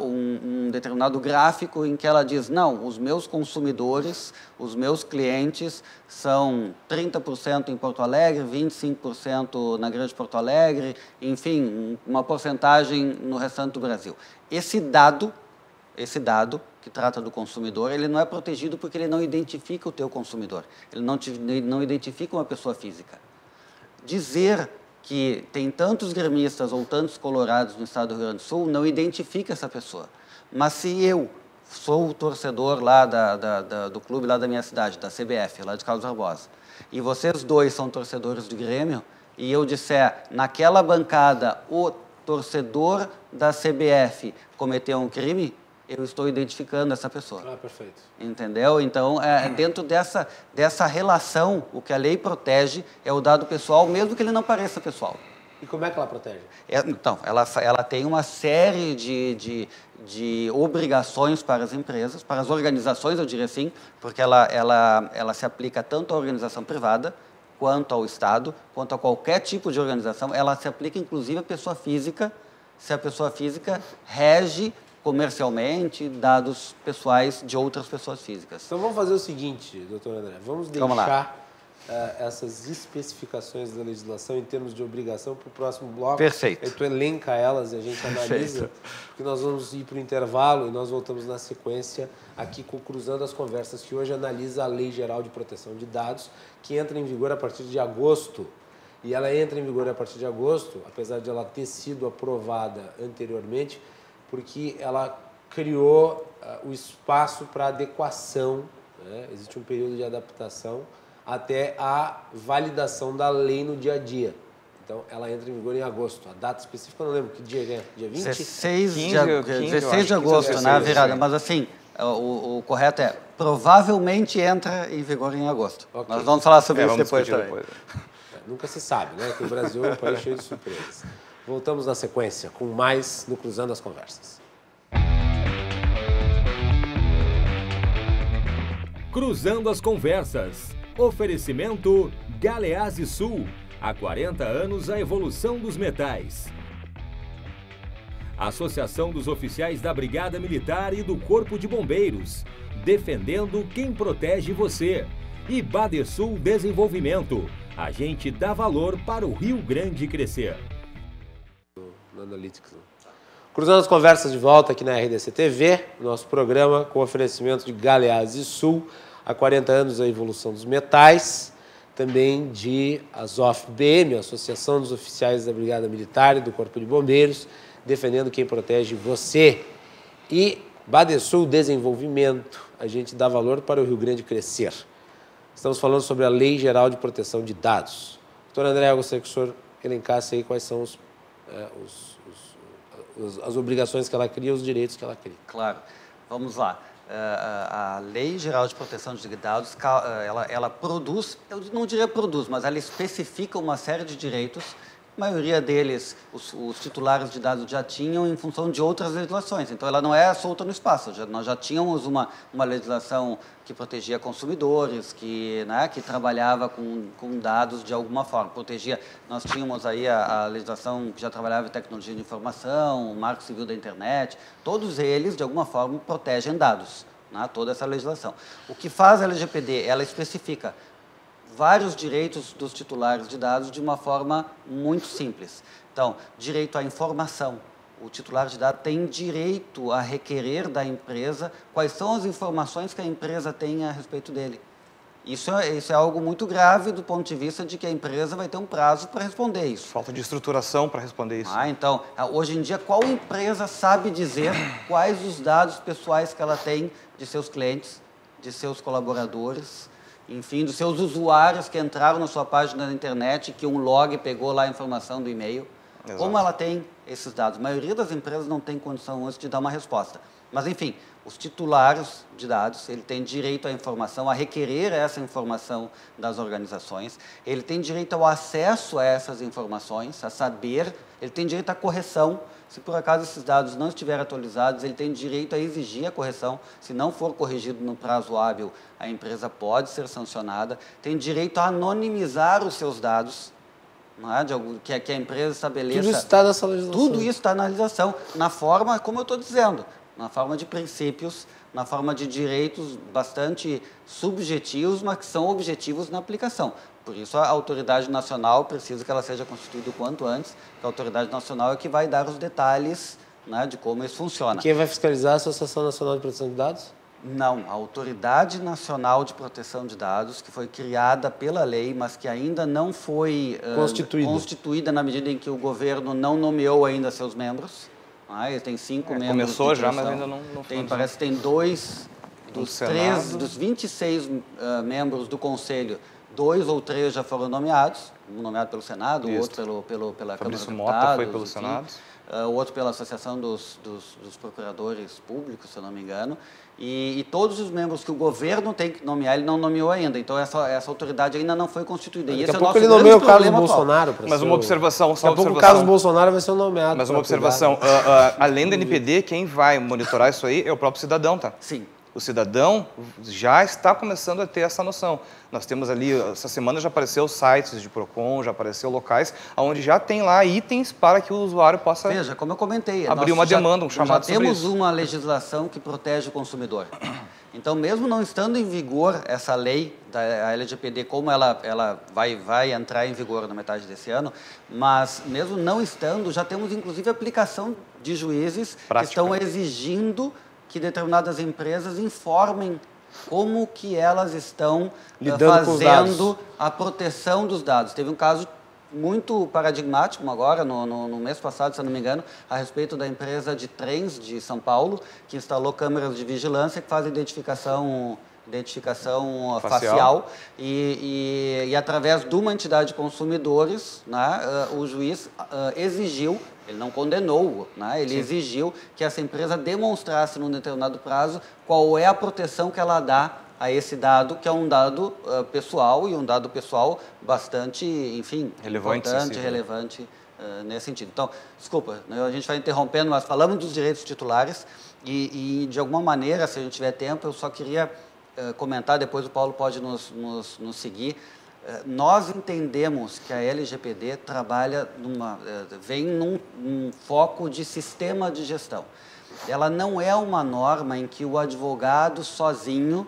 um determinado gráfico em que ela diz, não, os meus consumidores, os meus clientes são 30% em Porto Alegre, 25% na Grande Porto Alegre, enfim, uma porcentagem no restante do Brasil. Esse dado que trata do consumidor, ele não é protegido porque ele não identifica o teu consumidor, ele não identifica uma pessoa física. Dizer que tem tantos gremistas ou tantos colorados no estado do Rio Grande do Sul não identifica essa pessoa. Mas se eu sou o torcedor lá do clube lá da minha cidade, da CBF, lá de Carlos Barbosa, e vocês dois são torcedores do Grêmio, e eu disser, naquela bancada, o torcedor da CBF cometeu um crime, eu estou identificando essa pessoa. Perfeito. Entendeu? Então, dentro dessa relação, o que a lei protege é o dado pessoal, mesmo que ele não pareça pessoal. E como é que ela protege? Então, ela tem uma série de obrigações para as empresas, para as organizações, eu diria assim, porque ela se aplica tanto à organização privada, quanto ao Estado, quanto a qualquer tipo de organização. Ela se aplica, inclusive, à pessoa física, se a pessoa física rege comercialmente dados pessoais de outras pessoas físicas. Então vamos fazer o seguinte, doutor André, vamos deixar essas especificações da legislação em termos de obrigação para o próximo bloco. Perfeito. Aí tu elenca elas e a gente analisa, porque nós vamos ir para o intervalo e nós voltamos na sequência aqui com Cruzando as Conversas, que hoje analisa a Lei Geral de Proteção de Dados, que entra em vigor a partir de agosto. E ela entra em vigor a partir de agosto, apesar de ela ter sido aprovada anteriormente, porque ela criou o espaço para adequação, né? Existe um período de adaptação até a validação da lei no dia a dia. Então, ela entra em vigor em agosto. A data específica, eu não lembro que dia é. Dia 20? 16 de agosto, na virada. Mas, assim, o correto é, provavelmente entra em vigor em agosto. Okay. Nós vamos falar sobre isso depois também. Nunca se sabe, né? Que o Brasil é um país cheio de surpresas. Voltamos na sequência com mais no Cruzando as Conversas. Cruzando as Conversas. Oferecimento Galeazzi Sul. Há 40 anos, a evolução dos metais. Associação dos Oficiais da Brigada Militar e do Corpo de Bombeiros, defendendo quem protege você. E Badesul Desenvolvimento, a gente dá valor para o Rio Grande crescer. No Analytics. Cruzando as conversas de volta aqui na RDC TV, nosso programa com oferecimento de Galeazzi e Sul, há 40 anos a evolução dos metais, também de Azof BM, Associação dos Oficiais da Brigada Militar e do Corpo de Bombeiros, defendendo quem protege você. E Badesul Desenvolvimento, a gente dá valor para o Rio Grande crescer. Estamos falando sobre a Lei Geral de Proteção de Dados. Doutor André, eu gostaria que o senhor elencasse aí quais são as obrigações que ela cria, os direitos que ela cria. Claro. Vamos lá. A Lei Geral de Proteção de Dados, ela produz, eu não diria produz, mas ela especifica uma série de direitos. A maioria deles, os titulares de dados já tinham em função de outras legislações. Então, ela não é solta no espaço. Nós já tínhamos uma legislação que protegia consumidores, que trabalhava com dados de alguma forma. Nós tínhamos aí a legislação que já trabalhava em tecnologia de informação, o Marco Civil da Internet. Todos eles, de alguma forma, protegem dados, toda essa legislação. O que faz a LGPD? Ela especifica vários direitos dos titulares de dados de uma forma muito simples. Então, direito à informação. O titular de dados tem direito a requerer da empresa quais são as informações que a empresa tem a respeito dele. Isso é algo muito grave do ponto de vista de que a empresa vai ter um prazo para responder isso. Falta de estruturação para responder isso. Então, hoje em dia, qual empresa sabe dizer quais os dados pessoais que ela tem de seus clientes, de seus colaboradores, enfim, dos seus usuários que entraram na sua página da internet, que um log pegou lá a informação do e-mail? Exato. Como ela tem esses dados? A maioria das empresas não tem condição hoje de dar uma resposta. Mas, enfim, os titulares de dados, ele tem direito à informação, a requerer essa informação das organizações, ele tem direito ao acesso a essas informações, a saber, ele tem direito à correção. Se por acaso esses dados não estiverem atualizados, ele tem direito a exigir a correção. Se não for corrigido no prazo hábil, a empresa pode ser sancionada. Tem direito a anonimizar os seus dados, que a empresa estabeleça. Tudo isso está nessa legislação. Tudo isso está na legislação, na forma, como eu estou dizendo, na forma de princípios, na forma de direitos bastante subjetivos, mas que são objetivos na aplicação. Por isso, a autoridade nacional precisa que ela seja constituída o quanto antes, porque a autoridade nacional é que vai dar os detalhes de como isso funciona. Quem vai fiscalizar a Associação Nacional de Proteção de Dados? Não, a Autoridade Nacional de Proteção de Dados, que foi criada pela lei, mas que ainda não foi constituída na medida em que o governo não nomeou ainda seus membros. Ele tem 5 membros. Começou já, mas ainda não foi. Parece que tem 2 dos 26 membros do Conselho. 2 ou 3 já foram nomeados, um nomeado pelo Senado, o outro pela Câmara dos Deputados. Mota foi pelo Senado. O outro pela Associação dos Procuradores Públicos, se eu não me engano. E todos os membros que o governo tem que nomear, ele não nomeou ainda. Então, essa autoridade ainda não foi constituída. Daqui a pouco ele nomeia o Carlos Bolsonaro. Mas uma observação, daqui a pouco o Carlos Bolsonaro vai ser nomeado. Mas uma observação, além da NPD, quem vai monitorar isso aí é o próprio cidadão, tá? Sim. O cidadão já está começando a ter essa noção. Nós temos ali, essa semana já apareceu sites de PROCON, já apareceu locais, onde já tem lá itens para que o usuário possa... Veja, como eu comentei... abrir uma demanda, um chamado sobre isso. Já temos uma legislação que protege o consumidor. Então, mesmo não estando em vigor essa lei da LGPD, como ela vai entrar em vigor na metade desse ano, mas mesmo não estando, já temos inclusive aplicação de juízes que estão exigindo que determinadas empresas informem como que elas estão fazendo a proteção dos dados. Teve um caso muito paradigmático agora, no mês passado, se eu não me engano, a respeito da empresa de trens de São Paulo, que instalou câmeras de vigilância que fazem identificação facial e através de uma entidade de consumidores, o juiz exigiu, ele não condenou, ele exigiu que essa empresa demonstrasse num determinado prazo qual é a proteção que ela dá a esse dado, que é um dado pessoal e um dado pessoal bastante, enfim, importante, relevante nesse sentido. Então, desculpa, a gente vai interrompendo, mas falamos dos direitos titulares e de alguma maneira, se a gente tiver tempo, eu só queria comentar, depois o Paulo pode nos seguir, Nós entendemos que a LGPD trabalha vem num foco de sistema de gestão. Ela não é uma norma em que o advogado sozinho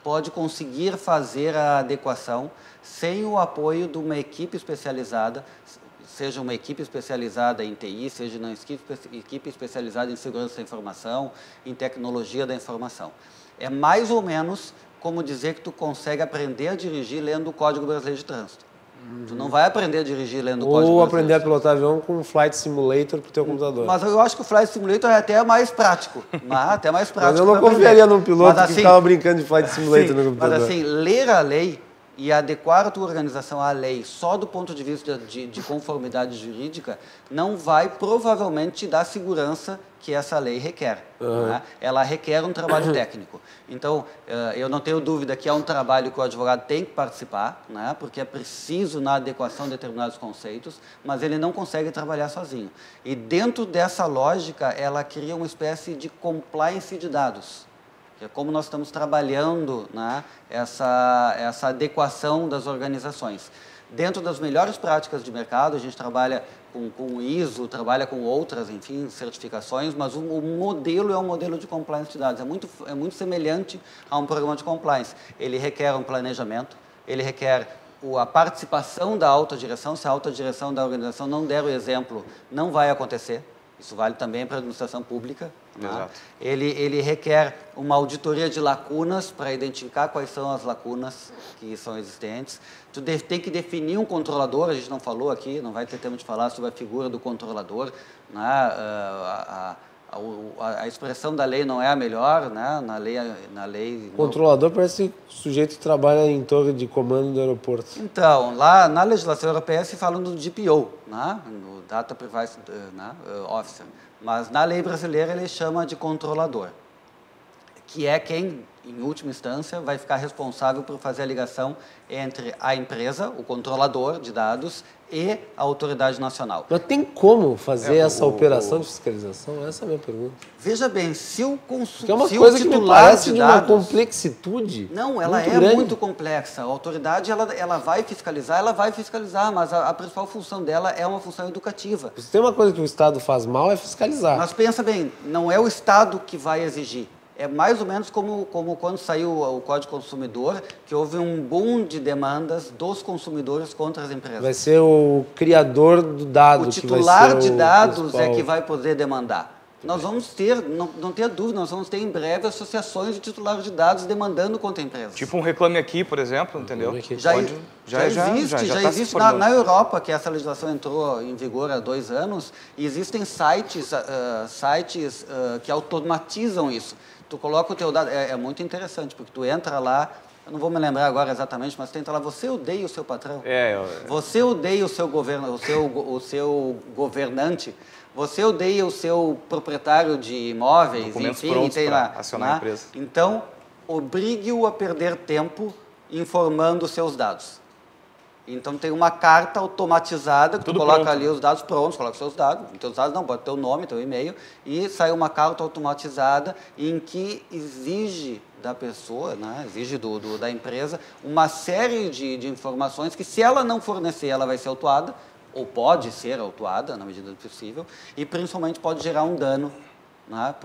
pode conseguir fazer a adequação sem o apoio de uma equipe especializada, seja uma equipe especializada em TI, seja uma equipe especializada em segurança da informação, em tecnologia da informação. É mais ou menos como dizer que tu consegue aprender a dirigir lendo o Código Brasileiro de Trânsito. Tu não vai aprender a dirigir lendo o Código Brasileiro. Ou aprender a pilotar avião com um Flight Simulator pro teu computador. Mas eu acho que o Flight Simulator é até mais prático. Até mais prático. Mas eu não confiaria num piloto que ficava brincando de Flight Simulator no computador. Mas assim, ler a lei e adequar a tua organização à lei só do ponto de vista de conformidade jurídica não vai provavelmente te dar a segurança que essa lei requer. Né? Ela requer um trabalho técnico. Então, eu não tenho dúvida que é um trabalho que o advogado tem que participar, né? Porque é preciso na adequação de determinados conceitos, mas ele não consegue trabalhar sozinho. E dentro dessa lógica, ela cria uma espécie de compliance de dados, que é como nós estamos trabalhando, né, essa adequação das organizações. Dentro das melhores práticas de mercado, a gente trabalha com o ISO, trabalha com outras, enfim, certificações, mas o modelo é um modelo de compliance de dados. É muito semelhante a um programa de compliance. Ele requer um planejamento, ele requer a participação da alta direção. Se a alta direção da organização não der o exemplo, não vai acontecer. Isso vale também para a administração pública. Tá? Ele requer uma auditoria de lacunas para identificar quais são as lacunas que são existentes. Tu tem que definir um controlador, a gente não falou aqui, não vai ter tempo de falar sobre a figura do controlador. Né? A expressão da lei não é a melhor, né? Na lei Controlador parece sujeito que trabalha em torre de comando do aeroporto. Então, lá na legislação europeia se fala do DPO, né? No Data Privacy Officer, mas na lei brasileira ele chama de controlador, que é quem, em última instância, vai ficar responsável por fazer a ligação entre a empresa, o controlador de dados, e a autoridade nacional. Mas tem como fazer essa operação de fiscalização? Essa é a minha pergunta. Veja bem, se o é uma coisa que me parece de uma complexitude. Não, ela é muito complexa. A autoridade ela vai fiscalizar, mas a principal função dela é uma função educativa. Se tem uma coisa que o Estado faz mal é fiscalizar. Mas pensa bem, não é o Estado que vai exigir. É mais ou menos como quando saiu o Código Consumidor, que houve um boom de demandas dos consumidores contra as empresas. Vai ser o criador do dado. O titular de dados é que vai poder demandar. Nós vamos ter, não tenha dúvida, nós vamos ter em breve associações de titulares de dados demandando contra empresas. Tipo um Reclame Aqui, por exemplo, entendeu? Já existe na Europa, que essa legislação entrou em vigor há 2 anos, e existem sites que automatizam isso. Tu coloca o teu dado, é muito interessante, porque tu entra lá, eu não vou me lembrar agora exatamente, mas tu entra lá, você odeia o seu patrão, você odeia o seu governante, você odeia o seu proprietário de imóveis, enfim, tem lá. Acionar a empresa. Então, obrigue-o a perder tempo informando os seus dados. Então, tem uma carta automatizada que tu coloca ali os dados prontos, coloca os seus dados, não, bota teu nome, teu e-mail, e sai uma carta automatizada em que exige da pessoa, né, exige da empresa, uma série de informações que, se ela não fornecer, ela vai ser autuada, ou pode ser autuada, na medida do possível, e principalmente pode gerar um dano, né,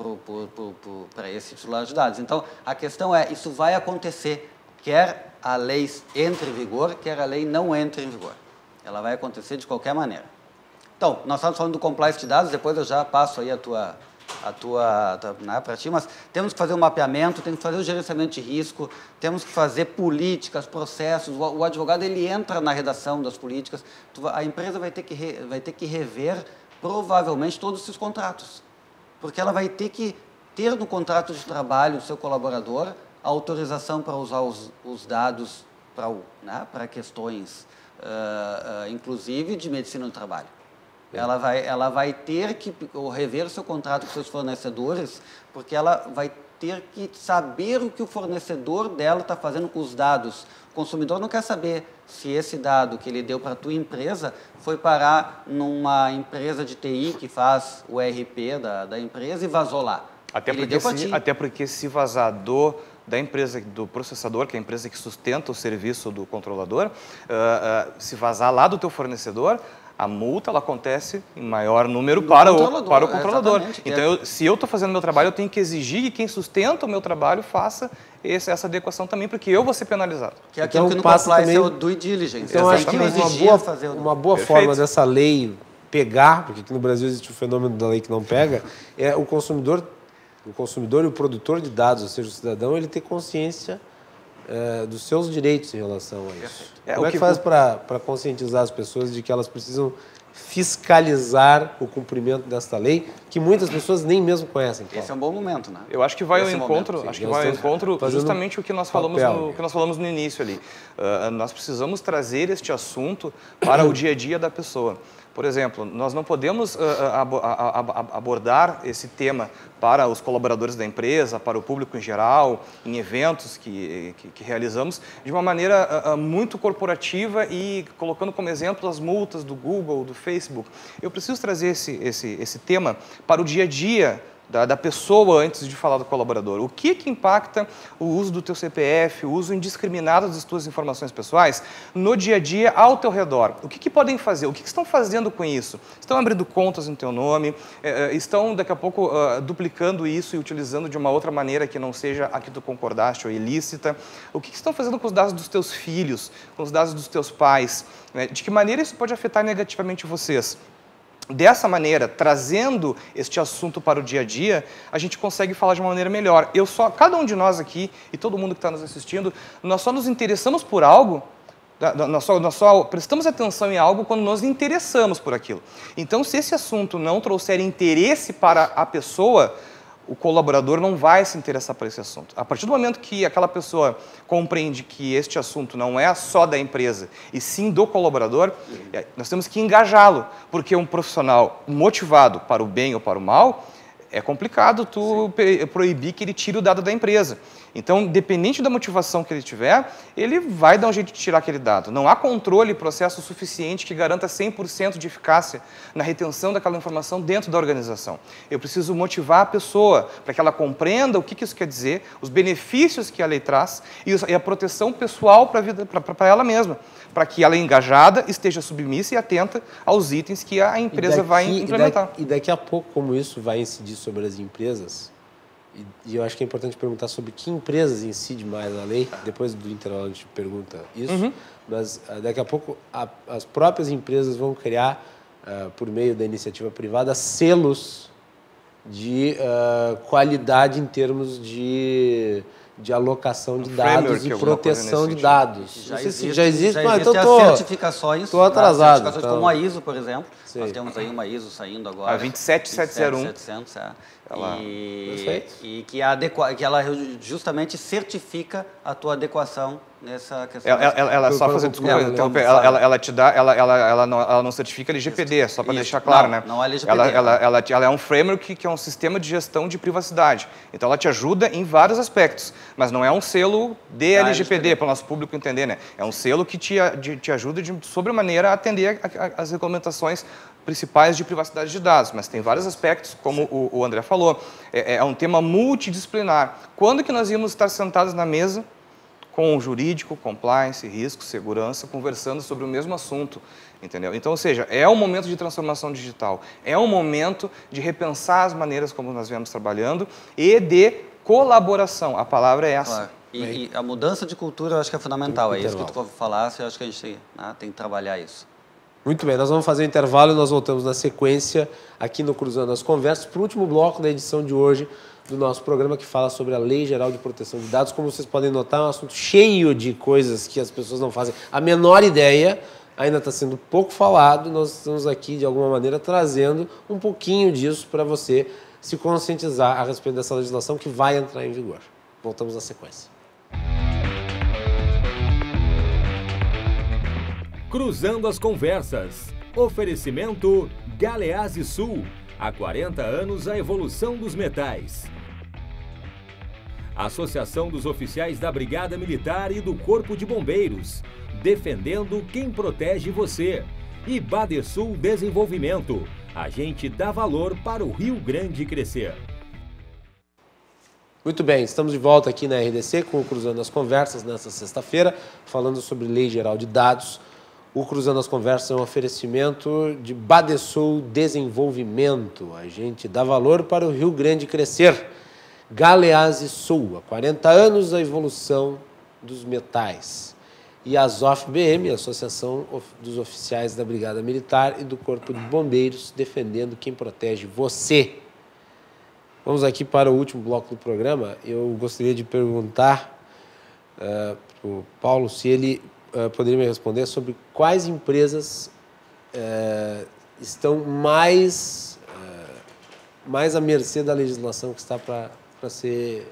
para esse titular de dados. Então, a questão é, isso vai acontecer, quer a lei entre em vigor, quer a lei não entre em vigor. Ela vai acontecer de qualquer maneira. Então, nós estamos falando do compliance de dados, depois eu já passo aí para ti, mas temos que fazer um mapeamento, temos que fazer o gerenciamento de risco, temos que fazer políticas, processos, o advogado ele entra na redação das políticas, a empresa vai ter que rever provavelmente todos esses contratos, porque ela vai ter que ter no contrato de trabalho do seu colaborador a autorização para usar os dados para questões, inclusive de medicina do trabalho. Ela vai ter que rever o seu contrato com seus fornecedores, porque ela vai ter que saber o que o fornecedor dela está fazendo com os dados. O consumidor não quer saber se esse dado que ele deu para a tua empresa foi parar numa empresa de TI que faz o ERP da empresa e vazou lá. Até porque se vazar do da empresa, do processador, que é a empresa que sustenta o serviço do controlador, se vazar lá do teu fornecedor, a multa ela acontece em maior número para o controlador. Então, se eu estou fazendo meu trabalho, eu tenho que exigir que quem sustenta o meu trabalho faça essa adequação também, porque eu vou ser penalizado. Que é aquilo que no compliance é o due diligence. Então, acho que uma boa forma dessa lei pegar, porque aqui no Brasil existe o fenômeno da lei que não pega, é o consumidor e o produtor de dados, ou seja, o cidadão, ele ter consciência dos seus direitos em relação a isso. Como é que faz para conscientizar as pessoas de que elas precisam fiscalizar o cumprimento desta lei, que muitas pessoas nem mesmo conhecem? Esse é um bom momento, né? Eu acho que vai ao encontro, justamente o que nós falamos no início ali. Nós precisamos trazer este assunto para o dia a dia da pessoa. Por exemplo, nós não podemos abordar esse tema para os colaboradores da empresa, para o público em geral, em eventos que realizamos, de uma maneira muito corporativa e colocando como exemplo as multas do Google, do Facebook. Eu preciso trazer esse tema para o dia a dia da pessoa antes de falar do colaborador. O que impacta o uso do teu CPF, o uso indiscriminado das tuas informações pessoais no dia a dia ao teu redor? O que podem fazer? O que estão fazendo com isso? Estão abrindo contas em teu nome? Estão, daqui a pouco, duplicando isso e utilizando de uma outra maneira que não seja a que tu concordaste ou ilícita? O que estão fazendo com os dados dos teus filhos, com os dados dos teus pais? De que maneira isso pode afetar negativamente vocês? Dessa maneira, trazendo este assunto para o dia a dia, a gente consegue falar de uma maneira melhor. Cada um de nós aqui, e todo mundo que está nos assistindo, nós só nos interessamos por algo, nós só prestamos atenção em algo quando nos interessamos por aquilo. Então, se esse assunto não trouxer interesse para a pessoa, o colaborador não vai se interessar por esse assunto. A partir do momento que aquela pessoa compreende que este assunto não é só da empresa, e sim do colaborador, nós temos que engajá-lo, porque um profissional motivado para o bem ou para o mal, é complicado tu proibir que ele tire o dado da empresa. Então, dependente da motivação que ele tiver, ele vai dar um jeito de tirar aquele dado. Não há controle e processo suficiente que garanta 100% de eficácia na retenção daquela informação dentro da organização. Eu preciso motivar a pessoa para que ela compreenda o que isso quer dizer, os benefícios que a lei traz e a proteção pessoal para ela mesma, para que ela, engajada, esteja submissa e atenta aos itens que a empresa vai implementar. E daqui a pouco, como isso vai incidir sobre as empresas, e eu acho que é importante perguntar sobre que empresas incidem mais na lei, depois do intervalo a gente pergunta isso, mas daqui a pouco as próprias empresas vão criar, por meio da iniciativa privada, selos de qualidade em termos de alocação de dados e proteção de dados. Já existe as certificações, estou atrasado. Certificações como a ISO, por exemplo. Sim. Nós temos aí uma ISO saindo agora. A 27701. 27700, e que ela justamente certifica a tua adequação nessa questão. Ela só fazer, desculpa, ela te dá, ela não certifica LGPD, só para deixar claro, né? Não é LGPD. Ela é um framework que é um sistema de gestão de privacidade. Então ela te ajuda em vários aspectos, mas não é um selo de LGPD, para o nosso público entender, né? É um selo que te ajuda de sobremaneira a atender as regulamentações principais de privacidade de dados, mas tem vários aspectos, como o André falou. É um tema multidisciplinar. Quando que nós íamos estar sentados na mesa com o jurídico, compliance, risco, segurança, conversando sobre o mesmo assunto, entendeu? Então, ou seja, é um momento de transformação digital, é um momento de repensar as maneiras como nós viemos trabalhando e de colaboração. A palavra é essa. Claro. E a mudança de cultura eu acho que é fundamental. É isso que tu falasse, eu acho que a gente tem que trabalhar isso. Muito bem, nós vamos fazer um intervalo e nós voltamos na sequência aqui no Cruzando as Conversas para o último bloco da edição de hoje do nosso programa que fala sobre a Lei Geral de Proteção de Dados. Como vocês podem notar, é um assunto cheio de coisas que as pessoas não fazem a menor ideia, ainda está sendo pouco falado. Nós estamos aqui, de alguma maneira, trazendo um pouquinho disso para você se conscientizar a respeito dessa legislação que vai entrar em vigor. Voltamos na sequência. Cruzando as Conversas. Oferecimento Galeazzi Sul. Há 40 anos a evolução dos metais. Associação dos Oficiais da Brigada Militar e do Corpo de Bombeiros. Defendendo quem protege você. E Badesul Desenvolvimento. A gente dá valor para o Rio Grande crescer. Muito bem, estamos de volta aqui na RDC com o Cruzando as Conversas nesta sexta-feira, falando sobre Lei Geral de Dados. O Cruzando as Conversas é um oferecimento de Badesul Desenvolvimento. A gente dá valor para o Rio Grande crescer. Galeazzi Sul, há 40 anos a evolução dos metais. E a ASOF-BM, Associação dos Oficiais da Brigada Militar e do Corpo de Bombeiros, defendendo quem protege você. Vamos aqui para o último bloco do programa. Eu gostaria de perguntar para o Paulo se ele poderia me responder sobre quais empresas estão mais à mercê da legislação que está para ser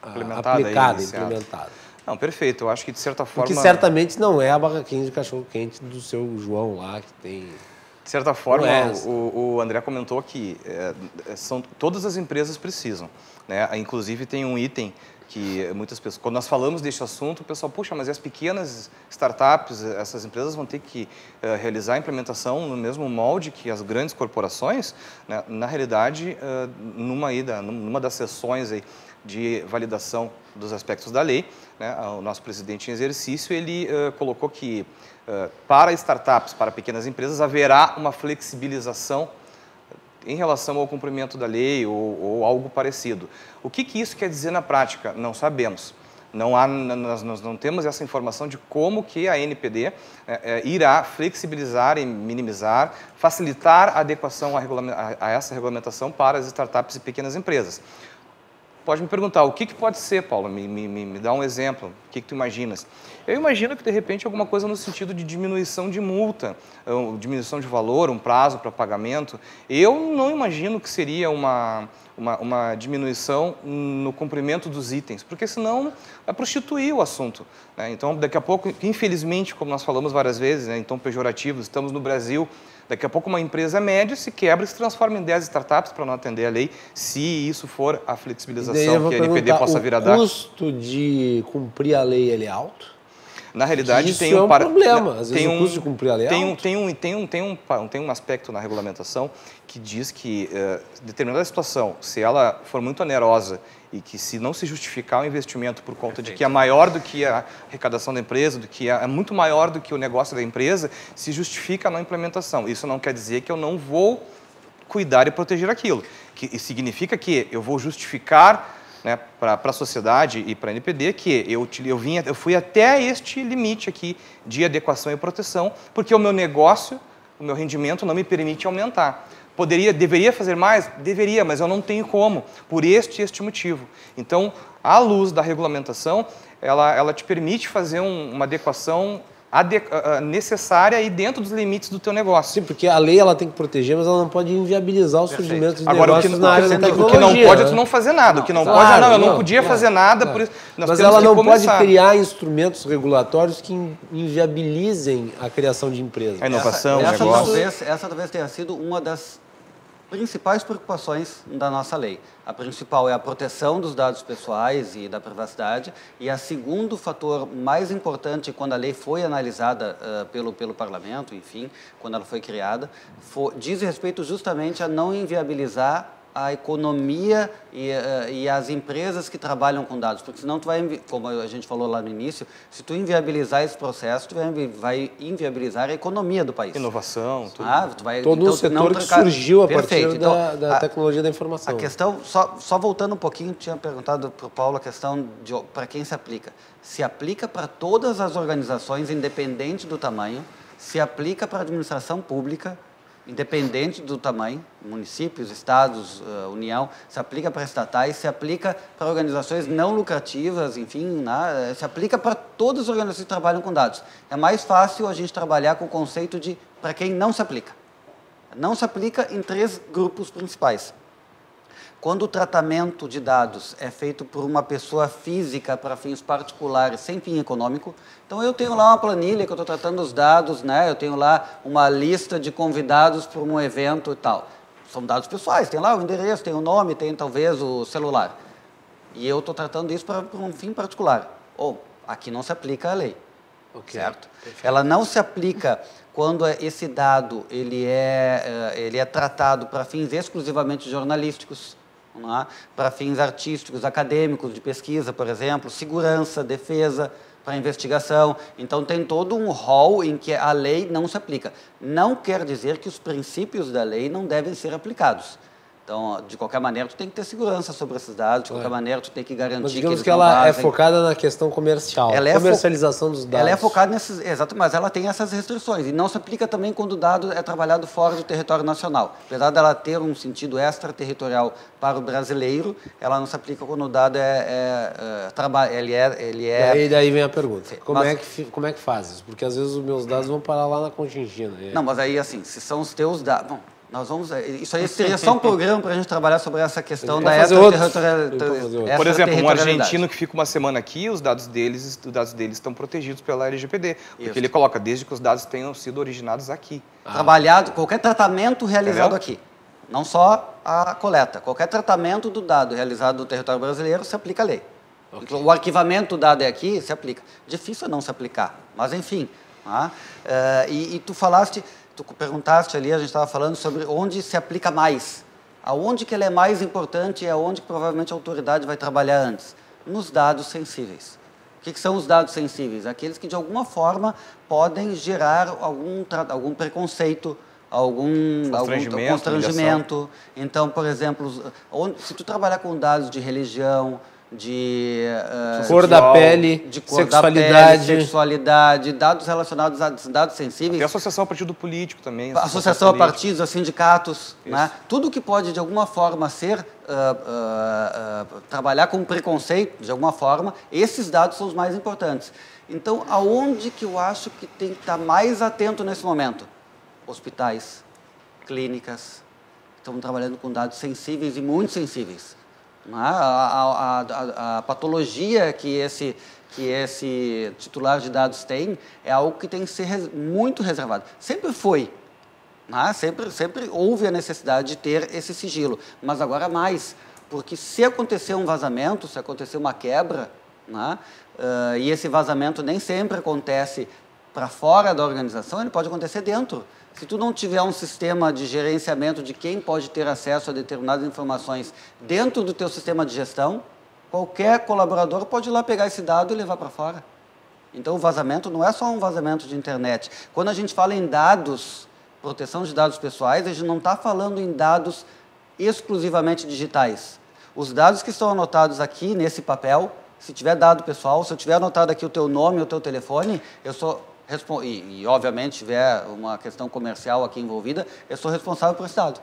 implementada. Não, perfeito. Eu acho que, de certa forma... Porque certamente não é a barraquinha de cachorro-quente do seu João lá, que tem... De certa forma, o André comentou que todas as empresas precisam, né? Inclusive, tem um item que muitas pessoas... Quando nós falamos deste assunto, o pessoal, puxa, mas e as pequenas startups, essas empresas vão ter que realizar a implementação no mesmo molde que as grandes corporações? Né? Na realidade, numa das sessões aí de validação dos aspectos da lei, né, o nosso presidente em exercício, ele colocou que para startups, para pequenas empresas, haverá uma flexibilização em relação ao cumprimento da lei ou algo parecido. O que isso quer dizer na prática? Não sabemos. Nós não temos essa informação de como que a NPD irá flexibilizar e minimizar, facilitar a adequação a essa regulamentação para as startups e pequenas empresas. Pode me perguntar, o que pode ser, Paulo? Me dá um exemplo. O que tu imaginas? Eu imagino que, de repente, alguma coisa no sentido de diminuição de multa, diminuição de valor, um prazo para pagamento. Eu não imagino que seria uma diminuição no cumprimento dos itens, porque senão é prostituir o assunto, né? Então, daqui a pouco, infelizmente, como nós falamos várias vezes, né, em tom pejorativo, estamos no Brasil. Daqui a pouco uma empresa média se quebra e se transforma em 10 startups para não atender a lei, se isso for a flexibilização que a NPD possa vir a dar. O custo de cumprir a lei ele é alto? Na realidade, isso é um problema. Às vezes o custo de cumprir a lei é alto. Tem um aspecto na regulamentação que diz que determinada situação, se ela for muito onerosa e que se não se justificar o investimento por conta de que é maior do que a arrecadação da empresa, do que é muito maior do que o negócio da empresa, se justifica a não implementação. Isso não quer dizer que eu não vou cuidar e proteger aquilo. Que significa que eu vou justificar, né, para a sociedade e para a NPD que eu fui até este limite aqui de adequação e proteção, porque o meu negócio, o meu rendimento não me permite aumentar. Deveria fazer mais? Deveria, mas eu não tenho como, por este motivo. Então, à luz da regulamentação, ela te permite fazer uma adequação necessária e dentro dos limites do teu negócio. Sim, porque a lei ela tem que proteger, mas ela não pode inviabilizar o surgimento de agora, negócios na área da tecnologia. O que não pode é tu não fazer nada. O que não pode é, eu não podia fazer nada, por isso nós mas temos ela que não começar. pode criar instrumentos regulatórios que inviabilizem a criação de empresas. A inovação, o essa negócio. Essa talvez tenha sido uma das principais preocupações da nossa lei. A principal é a proteção dos dados pessoais e da privacidade, e a segundo fator mais importante quando a lei foi analisada pelo parlamento, enfim, quando ela foi criada, diz respeito justamente a não inviabilizar a economia e as empresas que trabalham com dados, porque senão tu vai, como a gente falou lá no início, se tu inviabilizar esse processo, tu vai inviabilizar a economia do país. Inovação, tudo. Todo o setor que surgiu a partir da tecnologia da informação. A questão, só voltando um pouquinho, tinha perguntado para o Paulo a questão de para quem se aplica. Se aplica para todas as organizações, independente do tamanho, se aplica para a administração pública, independente do tamanho, municípios, estados, União, se aplica para estatais, se aplica para organizações não lucrativas, enfim, se aplica para todas as organizações que trabalham com dados. É mais fácil a gente trabalhar com o conceito de para quem não se aplica. Não se aplica em 3 grupos principais. Quando o tratamento de dados é feito por uma pessoa física para fins particulares, sem fim econômico, então eu tenho lá uma planilha que eu estou tratando os dados, né? Eu tenho lá uma lista de convidados para um evento e tal. São dados pessoais, tem lá o endereço, tem o nome, tem talvez o celular. E eu estou tratando isso para um fim particular. Aqui não se aplica a lei. certo? Ela não se aplica quando esse dado ele é tratado para fins exclusivamente jornalísticos, para fins artísticos, acadêmicos, de pesquisa, por exemplo, segurança, defesa, para investigação. Então, tem todo um rol em que a lei não se aplica. Não quer dizer que os princípios da lei não devem ser aplicados. Então, de qualquer maneira, tu tem que ter segurança sobre esses dados, de qualquer maneira, tu tem que garantir. Mas digamos que ela é focada na questão comercial, comercialização dos dados. Ela é focada nesses, exato, mas ela tem essas restrições. E não se aplica também quando o dado é trabalhado fora do território nacional. Apesar dela ter um sentido extraterritorial para o brasileiro, ela não se aplica quando o dado E daí vem a pergunta, como é que faz isso? Porque às vezes os meus dados vão parar lá na Contingina. Não, mas aí assim, se são os teus dados... Bom, isso aí seria só um programa para a gente trabalhar sobre essa questão da extraterritorialidade. Por exemplo, um argentino que fica uma semana aqui, os dados deles estão protegidos pela LGPD. Porque ele coloca, desde que os dados tenham sido originados aqui. Trabalhado, qualquer tratamento realizado aqui. Não só a coleta. Qualquer tratamento do dado realizado no território brasileiro se aplica a lei. Okay. O arquivamento do dado é aqui, se aplica. Difícil não se aplicar, mas enfim. E tu falaste... Tu perguntaste ali, a gente estava falando sobre onde se aplica mais. Aonde que ele é mais importante e aonde que provavelmente a autoridade vai trabalhar antes. Nos dados sensíveis. O que são os dados sensíveis? Aqueles que de alguma forma podem gerar algum preconceito, algum constrangimento. Então, por exemplo, se tu trabalhar com dados de religião, de cor da pele, sexualidade, dados relacionados a dados sensíveis. Tem associação a partido político também. Associação a partidos, a sindicatos. Né? Tudo que pode, de alguma forma, trabalhar com preconceito, de alguma forma, esses dados são os mais importantes. Então, aonde que eu acho que tem que estar mais atento nesse momento? Hospitais, clínicas, estão trabalhando com dados sensíveis e muito sensíveis. A patologia que esse titular de dados tem é algo que tem que ser muito reservado. Sempre foi. Sempre houve a necessidade de ter esse sigilo. Mas agora mais. Porque se acontecer um vazamento, se acontecer uma quebra, e esse vazamento nem sempre acontece para fora da organização, ele pode acontecer dentro. Se tu não tiver um sistema de gerenciamento de quem pode ter acesso a determinadas informações dentro do teu sistema de gestão, qualquer colaborador pode ir lá pegar esse dado e levar para fora. Então, o vazamento não é só um vazamento de internet. Quando a gente fala em dados, proteção de dados pessoais, a gente não está falando em dados exclusivamente digitais. Os dados que estão anotados aqui nesse papel, se tiver dado pessoal, se eu tiver anotado aqui o teu nome, o teu telefone, e obviamente tiver uma questão comercial aqui envolvida, eu sou responsável por esse dado,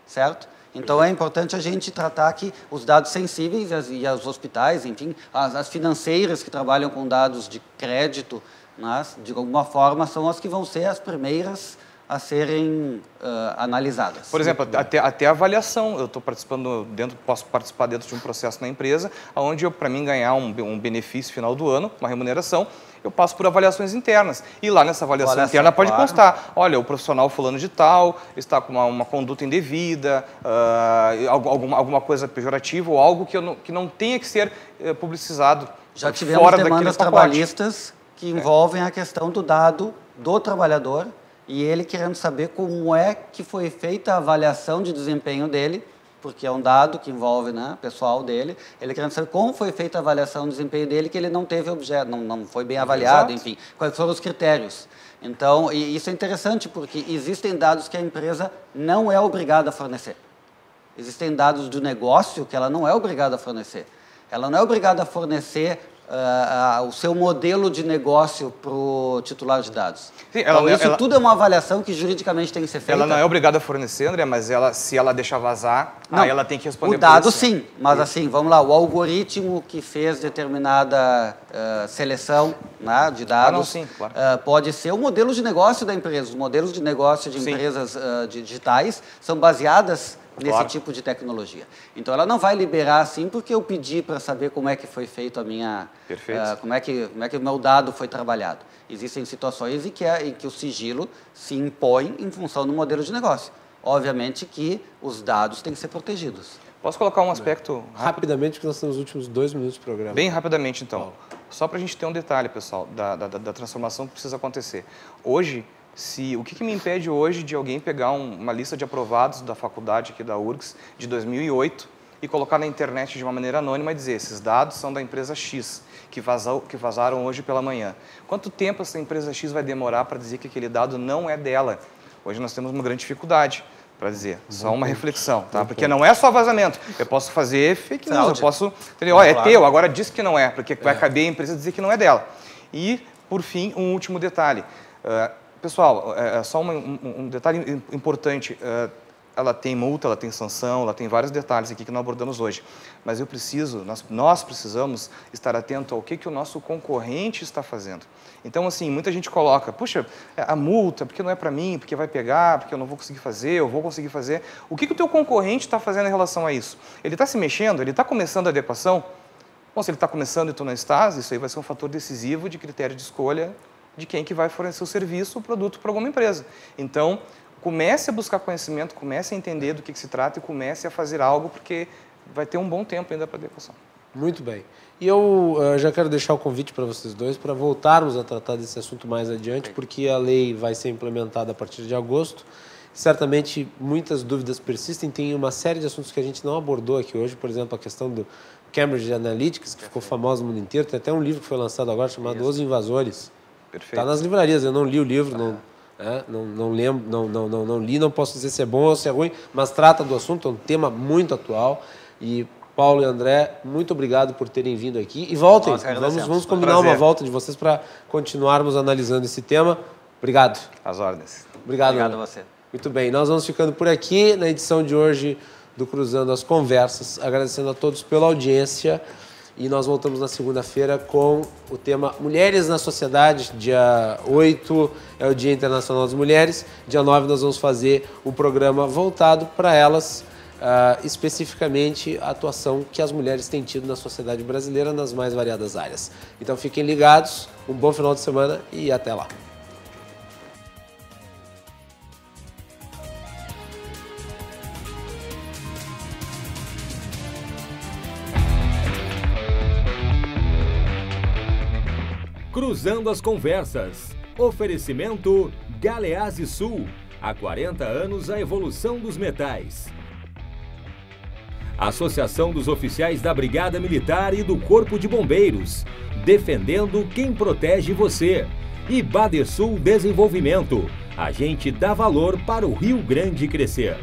certo? Então é importante a gente tratar que os dados sensíveis e os hospitais, enfim, as financeiras que trabalham com dados de crédito, de alguma forma, são as que vão ser as primeiras a serem analisadas. Por exemplo, até a avaliação, eu estou participando posso participar dentro de um processo na empresa, onde para mim ganhar um benefício final do ano, uma remuneração, eu passo por avaliações internas. E lá nessa avaliação interna pode constar, olha, o profissional fulano de tal está com uma conduta indevida, alguma coisa pejorativa ou algo que não tenha que ser publicizado. Já tivemos demandas trabalhistas que envolvem a questão do dado do trabalhador e ele querendo saber como é que foi feita a avaliação de desempenho dele, porque é um dado que envolve pessoal dele, ele querendo saber como foi feita a avaliação do desempenho dele, que ele não teve objeto, não foi bem avaliado, enfim, quais foram os critérios. Então, e isso é interessante, porque existem dados que a empresa não é obrigada a fornecer. Existem dados do negócio que ela não é obrigada a fornecer. Ela não é obrigada a fornecer o seu modelo de negócio para o titular de dados. Sim, então, tudo é uma avaliação que juridicamente tem que ser feita. Ela não é obrigada a fornecer, André, mas se ela deixar vazar, aí ela tem que responder o dado, sim, mas assim, vamos lá, o algoritmo que fez determinada seleção de dados claro. Pode ser o modelo de negócio da empresa. Os modelos de negócio de empresas digitais são baseadas nesse tipo de tecnologia. Então, ela não vai liberar assim porque eu pedi para saber como é que foi feito a minha... como é que o meu dado foi trabalhado. Existem situações em que o sigilo se impõe em função do modelo de negócio. Obviamente que os dados têm que ser protegidos. Posso colocar um aspecto rápido? Rapidamente, porque nós temos os últimos 2 minutos do programa. Bem rapidamente, então. Só para a gente ter um detalhe, pessoal, da transformação que precisa acontecer. Hoje, o que me impede hoje de alguém pegar uma lista de aprovados da faculdade aqui da URGS de 2008 e colocar na internet de uma maneira anônima e dizer, esses dados são da empresa X, que vazaram hoje pela manhã. Quanto tempo essa empresa X vai demorar para dizer que aquele dado não é dela? Hoje nós temos uma grande dificuldade para dizer, só uma reflexão, tá? Porque não é só vazamento, eu posso fazer fake news, eu posso, entendeu? É teu, agora diz que não é, porque vai caber a empresa dizer que não é dela. E, por fim, um último detalhe. Pessoal, só um detalhe importante, ela tem multa, ela tem sanção, ela tem vários detalhes aqui que não abordamos hoje. Mas nós precisamos estar atento ao que o nosso concorrente está fazendo. Então, assim, muita gente coloca, puxa, a multa, porque não é para mim, porque vai pegar, porque eu não vou conseguir fazer, eu vou conseguir fazer. O que o teu concorrente está fazendo em relação a isso? Ele está se mexendo? Ele está começando a adequação? Bom, se ele está começando e tu não estás, isso aí vai ser um fator decisivo de critério de escolha de quem que vai fornecer o serviço, o produto para alguma empresa. Então, comece a buscar conhecimento, comece a entender do que se trata e comece a fazer algo, porque vai ter um bom tempo ainda para adequação. Muito bem. E eu já quero deixar o convite para vocês dois para voltarmos a tratar desse assunto mais adiante, porque a lei vai ser implementada a partir de agosto. Certamente muitas dúvidas persistem, tem uma série de assuntos que a gente não abordou aqui hoje, por exemplo, a questão do Cambridge Analytics, que ficou famoso no mundo inteiro, tem até um livro que foi lançado agora chamado Os Invasores. Perfeito. Está nas livrarias, eu não li o livro, não lembro, não li, não posso dizer se é bom ou se é ruim, mas trata do assunto, é um tema muito atual. E Paulo e André, muito obrigado por terem vindo aqui. E voltem, vamos combinar uma volta de vocês para continuarmos analisando esse tema. Obrigado. Às ordens. Obrigado a você. Muito bem, nós vamos ficando por aqui na edição de hoje do Cruzando as Conversas, agradecendo a todos pela audiência. E nós voltamos na segunda-feira com o tema Mulheres na Sociedade. Dia 8 é o Dia Internacional das Mulheres. Dia 9 nós vamos fazer um programa voltado para elas, especificamente a atuação que as mulheres têm tido na sociedade brasileira nas mais variadas áreas. Então fiquem ligados, um bom final de semana e até lá. Cruzando as Conversas. Oferecimento Galeazzi Sul. Há 40 anos a evolução dos metais. Associação dos Oficiais da Brigada Militar e do Corpo de Bombeiros. Defendendo quem protege você. E Badersul Desenvolvimento. A gente dá valor para o Rio Grande crescer.